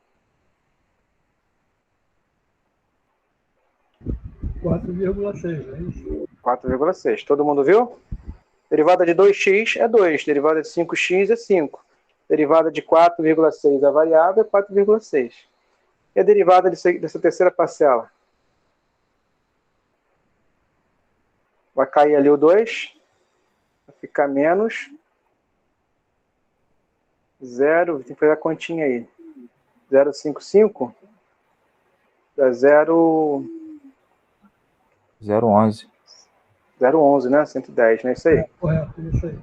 4,6, é isso? 4,6. Todo mundo viu? Derivada de 2x é 2. Derivada de 5x é 5. Derivada de 4,6 a variável é 4,6. E a derivada dessa terceira parcela? Vai cair ali o 2. Vai ficar menos 0. Tem que fazer a continha aí. 0,55 dá 0,11. 0,11, né? 110, né? Isso aí. Correto, isso aí.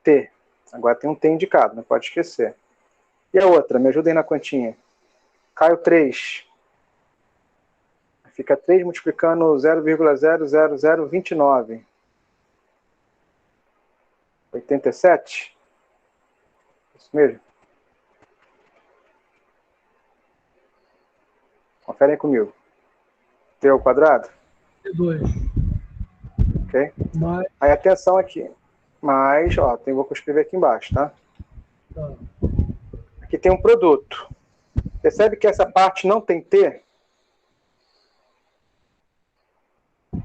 T. Agora tem um T indicado, não pode esquecer. E a outra? Me ajuda aí na continha. Cai o 3. Fica 3 multiplicando 0,00029. 87? Isso mesmo? Conferem comigo. T ao quadrado? 2. Ok? Mais. Aí atenção aqui. Mais, ó, vou escrever aqui embaixo, tá? Tá. Aqui tem um produto. Percebe que essa parte não tem T?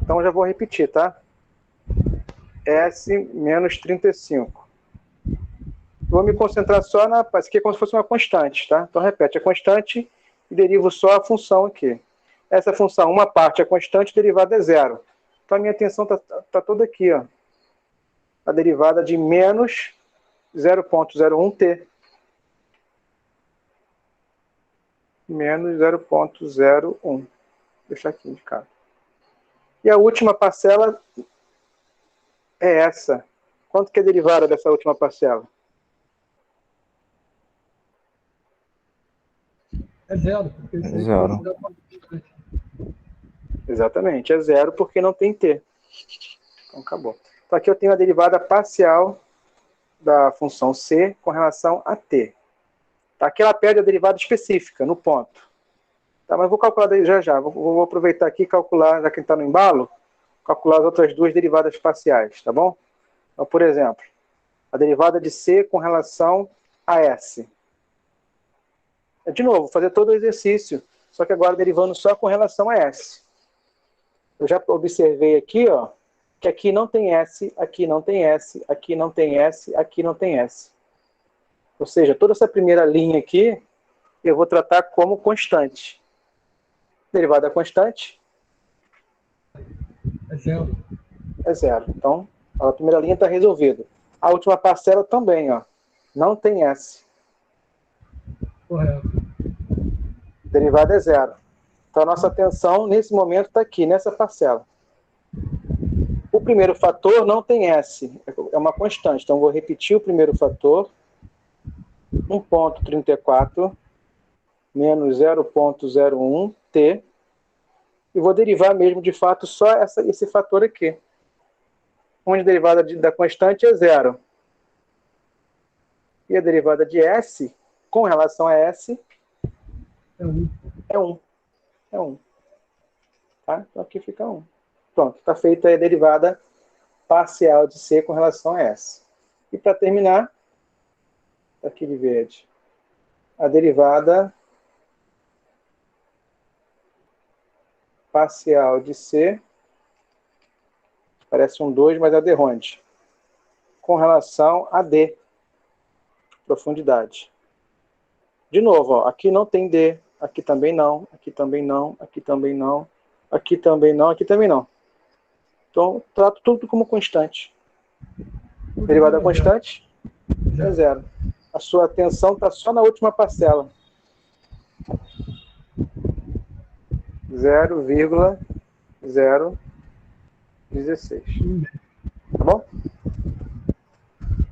Então eu já vou repetir, tá? S menos 35. Vou me concentrar só na... Isso aqui é como se fosse uma constante, tá? Então repete a constante e derivo só a função aqui. Essa função, uma parte é constante, derivada é zero. Então a minha atenção tá toda aqui, ó. A derivada de menos 0,01t. Menos 0,01. Vou deixar aqui indicado. E a última parcela é essa. Quanto que é a derivada dessa última parcela? É zero, porque isso aí Zero. considera uma constante. Exatamente, é zero porque não tem t. Então acabou. Então aqui eu tenho a derivada parcial da função c com relação a t. Tá? Aqui ela pede a derivada específica, no ponto. Tá, mas vou calcular daí já. Vou aproveitar aqui e calcular, já que está no embalo, calcular as outras duas derivadas parciais, tá bom? Então, por exemplo, a derivada de c com relação a s. De novo, vou fazer todo o exercício, só que agora derivando só com relação a s. Eu já observei aqui, ó, que aqui não tem S, aqui não tem S, aqui não tem S, aqui não tem S. Ou seja, toda essa primeira linha aqui, eu vou tratar como constante. Derivada constante É zero. é zero. Então, a primeira linha está resolvida. A última parcela também, ó, não tem S. Correto. Derivada é zero. Então, a nossa atenção, nesse momento, está aqui, nessa parcela. O primeiro fator não tem S, é uma constante. Então, vou repetir o primeiro fator. 1,34 menos 0,01t. E vou derivar mesmo, de fato, só esse fator aqui. Onde a derivada da constante é zero. E a derivada de S, com relação a S, É 1. é 1. É 1. Tá? Então aqui fica 1. Pronto, está feita a derivada parcial de C com relação a S. E para terminar, aqui de verde, a derivada parcial de C, parece um 2, mas é de onde? Com relação a D, profundidade. De novo, ó, aqui não tem D, aqui também não, aqui também não, aqui também não, aqui também não, aqui também não. Então, trato tudo como constante. Derivada constante é zero. A sua atenção está só na última parcela. 0,016. Tá bom?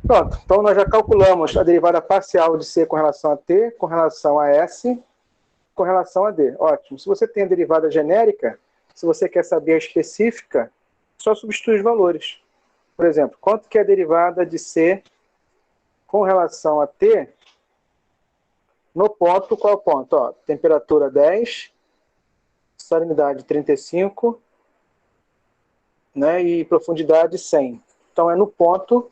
Pronto. Então, nós já calculamos a derivada parcial de C com relação a T, com relação a S, com relação a D. Ótimo. Se você tem a derivada genérica, se você quer saber a específica, só substitui os valores. Por exemplo, quanto que é a derivada de C com relação a T no ponto, qual ponto? Ó, temperatura 10, salinidade 35, né, e profundidade 100. Então, é no ponto...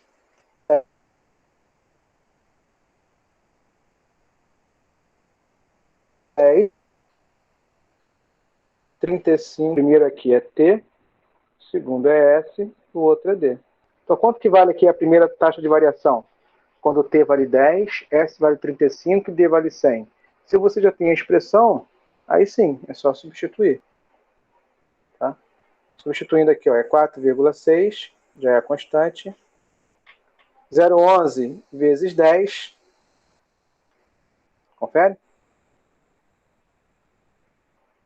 10, 35, o primeiro aqui é T, o segundo é S, o outro é D. Então, quanto que vale aqui a primeira taxa de variação? Quando T vale 10, S vale 35 e D vale 100. Se você já tem a expressão, aí sim, é só substituir. Tá? Substituindo aqui, ó, é 4,6, já é a constante. 0,11 vezes 10. Confere?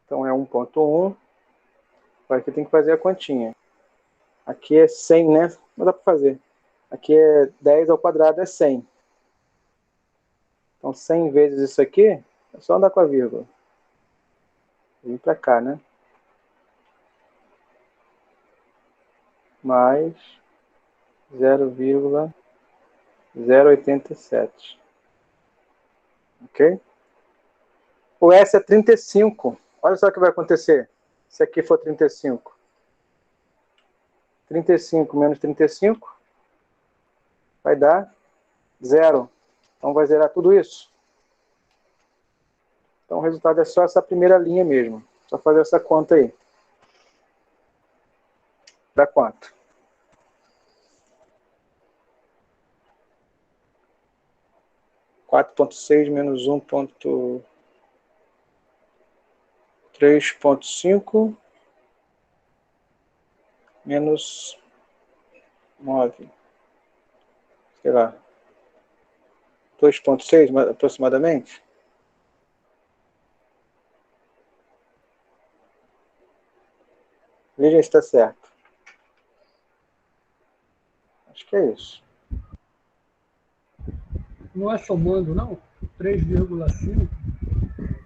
Então é 1,1. Agora aqui tem que fazer a continha. Aqui é 100, né? Não dá para fazer. Aqui é 10 ao quadrado, é 100. Então 100 vezes isso aqui, é só andar com a vírgula. Vem para cá, né? Mais 0,016. 0,87. Ok? O S é 35. Olha só o que vai acontecer. Se aqui for 35. 35 menos 35 vai dar 0. Então vai zerar tudo isso. Então o resultado é só essa primeira linha mesmo. Só fazer essa conta aí. Dá quanto? 4,6 menos 1,3,5 menos 9. Sei lá. 2,6 aproximadamente. Vejam se está certo. Acho que é isso. Não é somando, não? 3,5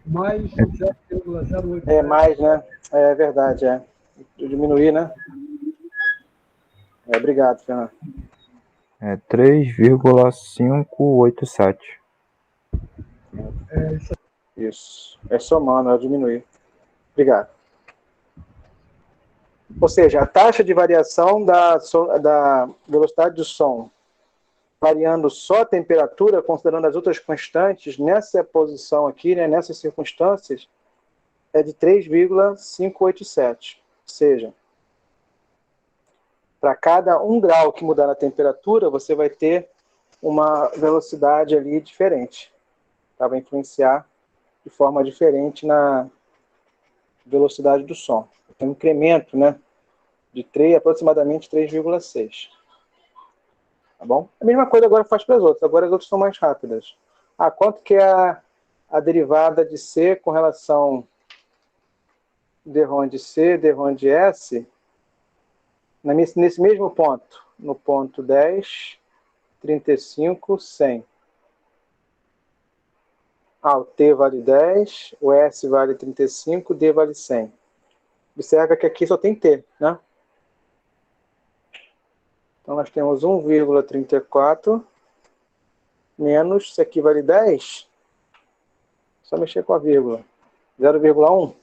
mais 0,08. É mais, né? É verdade, é. Eu diminuí, né? Obrigado, Fernando. É 3,587. É isso. Isso. É somando, eu diminuí. Obrigado. Ou seja, a taxa de variação da velocidade do som variando só a temperatura, considerando as outras constantes, nessa posição aqui, né, nessas circunstâncias, é de 3,587. Ou seja, para cada 1 grau que mudar na temperatura, você vai ter uma velocidade ali diferente. Tá? Vai influenciar de forma diferente na velocidade do som. Tem um incremento, né, de aproximadamente 3,6. Tá bom? A mesma coisa agora faz para as outras. Agora as outras são mais rápidas. Quanto que é a derivada de C com relação d-RON de C, d-RON de S, nesse mesmo ponto, no ponto 10, 35, 100. O T vale 10, o S vale 35, o D vale 100. Observa que aqui só tem T, né? Então, nós temos 1,34 menos, isso aqui vale 10, só mexer com a vírgula, 0,1.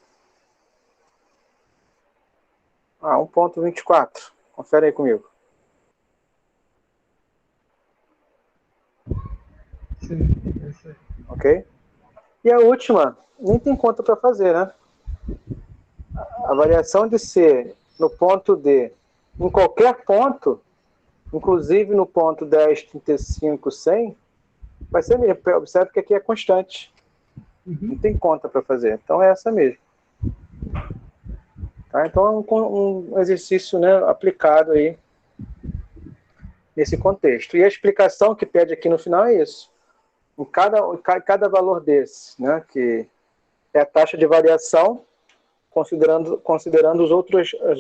1,24. Confere aí comigo. Sim, é isso aí. Ok? E a última, nem tem conta para fazer, né? A variação de C no ponto D, em qualquer ponto, inclusive no ponto 10, 35, 100, vai ser mesmo. Observe que aqui é constante. Não tem conta para fazer. Então é essa mesmo. Tá? Então é um exercício, né, aplicado aí nesse contexto. E a explicação que pede aqui no final é isso. Em cada valor desse, né, que é a taxa de variação, considerando as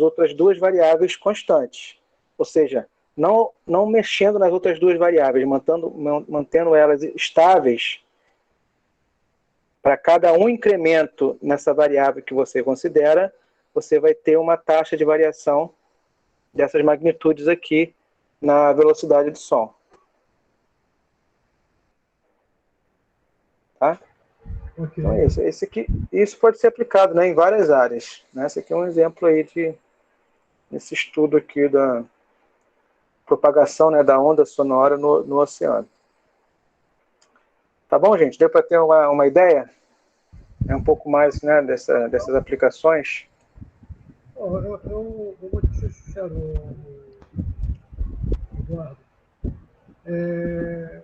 outras duas variáveis constantes. Ou seja, não mexendo nas outras duas variáveis, mantendo elas estáveis. Para cada um incremento nessa variável que você considera, você vai ter uma taxa de variação dessas magnitudes aqui na velocidade do som. Tá? Okay. Então é isso. Isso pode ser aplicado, né, em várias áreas. Né? Esse aqui é um exemplo aí nesse estudo aqui da propagação, né, da onda sonora no oceano. Tá bom, gente? Deu para ter uma ideia? É um pouco mais, né, dessas aplicações? Eu vou te ser sincero, Eduardo.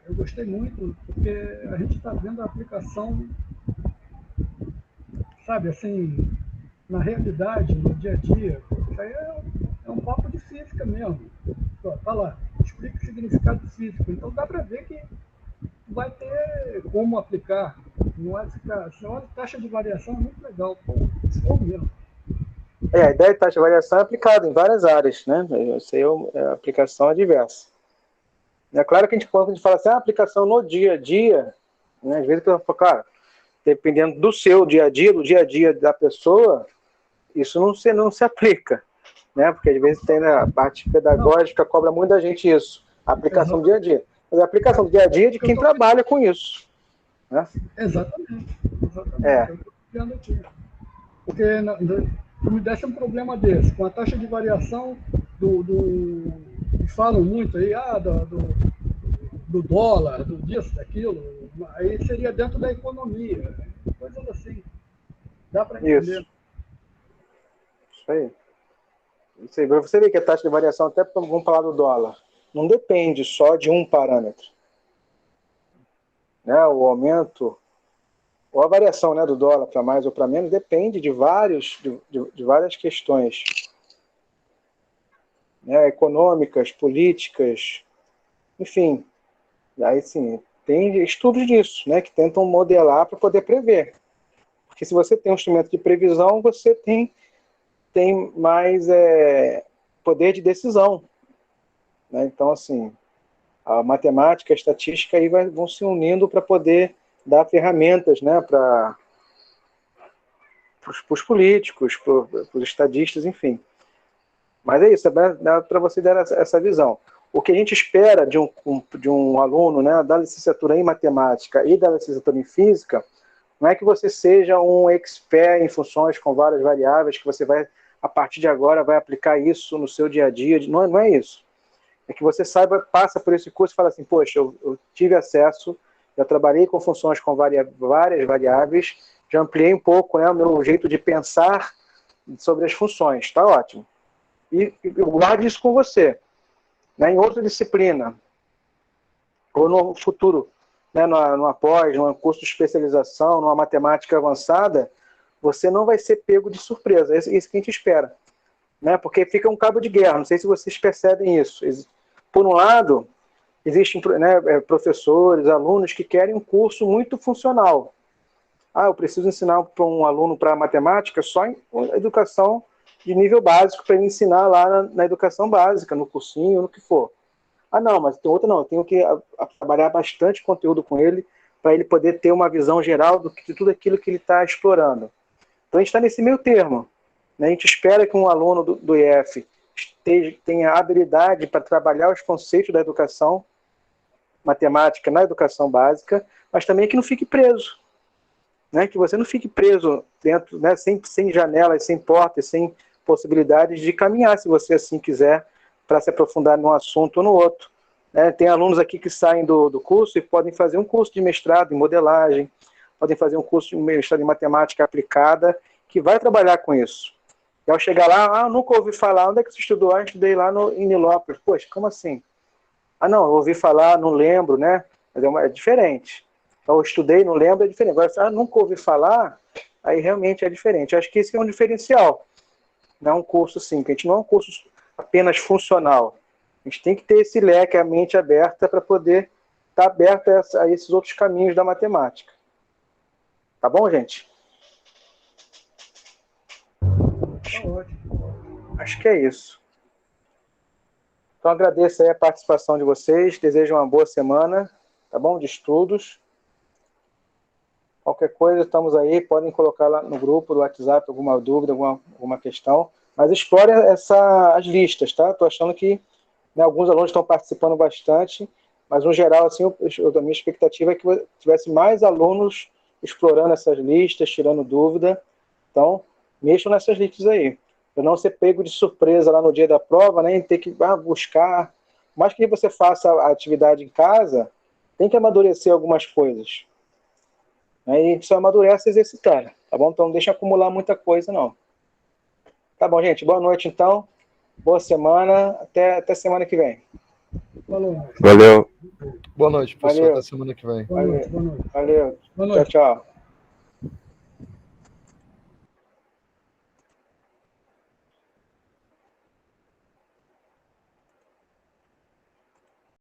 Eu gostei muito, porque a gente está vendo a aplicação, sabe, assim, na realidade, no dia a dia. Isso aí é um papo de física mesmo. Tá lá, explica o significado físico. Então dá para ver que vai ter como aplicar. Não é ficar. A taxa de variação é muito legal. Pô, isso é mesmo. A ideia de taxa de variação é aplicada em várias áreas, né? Isso aí a aplicação é diversa. É claro que quando a gente fala assim, a aplicação no dia a dia, né? Às vezes eu falo, cara, dependendo do seu dia a dia, do dia a dia da pessoa, isso não se aplica, né? Porque às vezes tem a parte pedagógica, cobra muita gente isso, a aplicação do dia a dia. fazer a aplicação do dia a dia de quem trabalha com isso. Né? Exatamente. É. Eu estou vendo aqui. Porque se me desse um problema desse, com a taxa de variação falam muito aí, do dólar, do disso, daquilo, aí seria dentro da economia, coisas assim. Dá para entender. Isso aí. Você vê que a taxa de variação, até vamos falar do dólar, não depende só de um parâmetro. Né? O aumento, ou a variação, né, do dólar para mais ou para menos, depende de várias questões, né, econômicas, políticas, enfim. Aí, sim, tem estudos disso, né, que tentam modelar para poder prever. Porque se você tem um instrumento de previsão, você tem mais poder de decisão. Né? Então, assim, a matemática, a estatística aí vão se unindo para poder dar ferramentas, né, para os políticos, para os estadistas, enfim. Mas é isso, dá para você dar essa visão. O que a gente espera de um aluno, né, da licenciatura em matemática e da licenciatura em física, não é que você seja um expert em funções com várias variáveis, que você vai, a partir de agora, vai aplicar isso no seu dia a dia. Não é isso. É que você passa por esse curso e fala assim, poxa, eu tive acesso, já trabalhei com funções com várias variáveis, já ampliei um pouco, né, o meu jeito de pensar sobre as funções. Está ótimo. E guarde isso com você. Né, em outra disciplina, ou no futuro, né, numa pós, num curso de especialização, numa matemática avançada, você não vai ser pego de surpresa. É isso que a gente espera. Né, porque fica um cabo de guerra. Não sei se vocês percebem isso. Por um lado, existem, né, professores, alunos que querem um curso muito funcional. Eu preciso ensinar para um aluno para matemática só em educação de nível básico, para ele ensinar lá na educação básica, no cursinho, no que for. Não, mas tem outra não, eu tenho que trabalhar bastante conteúdo com ele, para ele poder ter uma visão geral de tudo aquilo que ele está explorando. Então a gente está nesse meio termo. Né? A gente espera que um aluno do IF tenha habilidade para trabalhar os conceitos da educação matemática na educação básica, mas também que não fique preso. Né? Que você não fique preso dentro, né, sem janelas, sem portas, sem possibilidades de caminhar, se você assim quiser, para se aprofundar num assunto ou no outro. Né? Tem alunos aqui que saem do curso e podem fazer um curso de mestrado em modelagem, podem fazer um curso de mestrado em matemática aplicada, que vai trabalhar com isso. E ao chegar lá, nunca ouvi falar, onde é que você estudou? Eu estudei lá em Nilópolis. Poxa, como assim? Não, eu ouvi falar, não lembro, né? Mas é diferente. Então, eu estudei, não lembro, é diferente. Agora, nunca ouvi falar, aí realmente é diferente. Eu acho que esse é um diferencial. Não é um curso assim, que a gente não é um curso apenas funcional. A gente tem que ter esse leque, a mente aberta, para poder estar aberto a esses outros caminhos da matemática. Tá bom, gente? Tá ótimo. Acho que é isso. Então, agradeço aí a participação de vocês, desejo uma boa semana, tá bom? De estudos. Qualquer coisa, estamos aí, podem colocar lá no grupo do WhatsApp alguma dúvida, alguma questão, mas explore as listas, tá? Estou achando que, né, alguns alunos estão participando bastante, mas no geral, assim, a minha expectativa é que tivesse mais alunos explorando essas listas, tirando dúvida. Então, mexam nessas listas aí. Para não ser pego de surpresa lá no dia da prova, né, e ter que buscar. Por mais que você faça a atividade em casa, tem que amadurecer algumas coisas. Aí a gente só amadurece exercitando, tá bom? Então não deixa acumular muita coisa, não. Tá bom, gente? Boa noite, então. Boa semana. Até semana que vem. Falou. Valeu. Boa noite, professor. Valeu. Até semana que vem. Boa noite. Valeu. Boa noite. Tchau, tchau.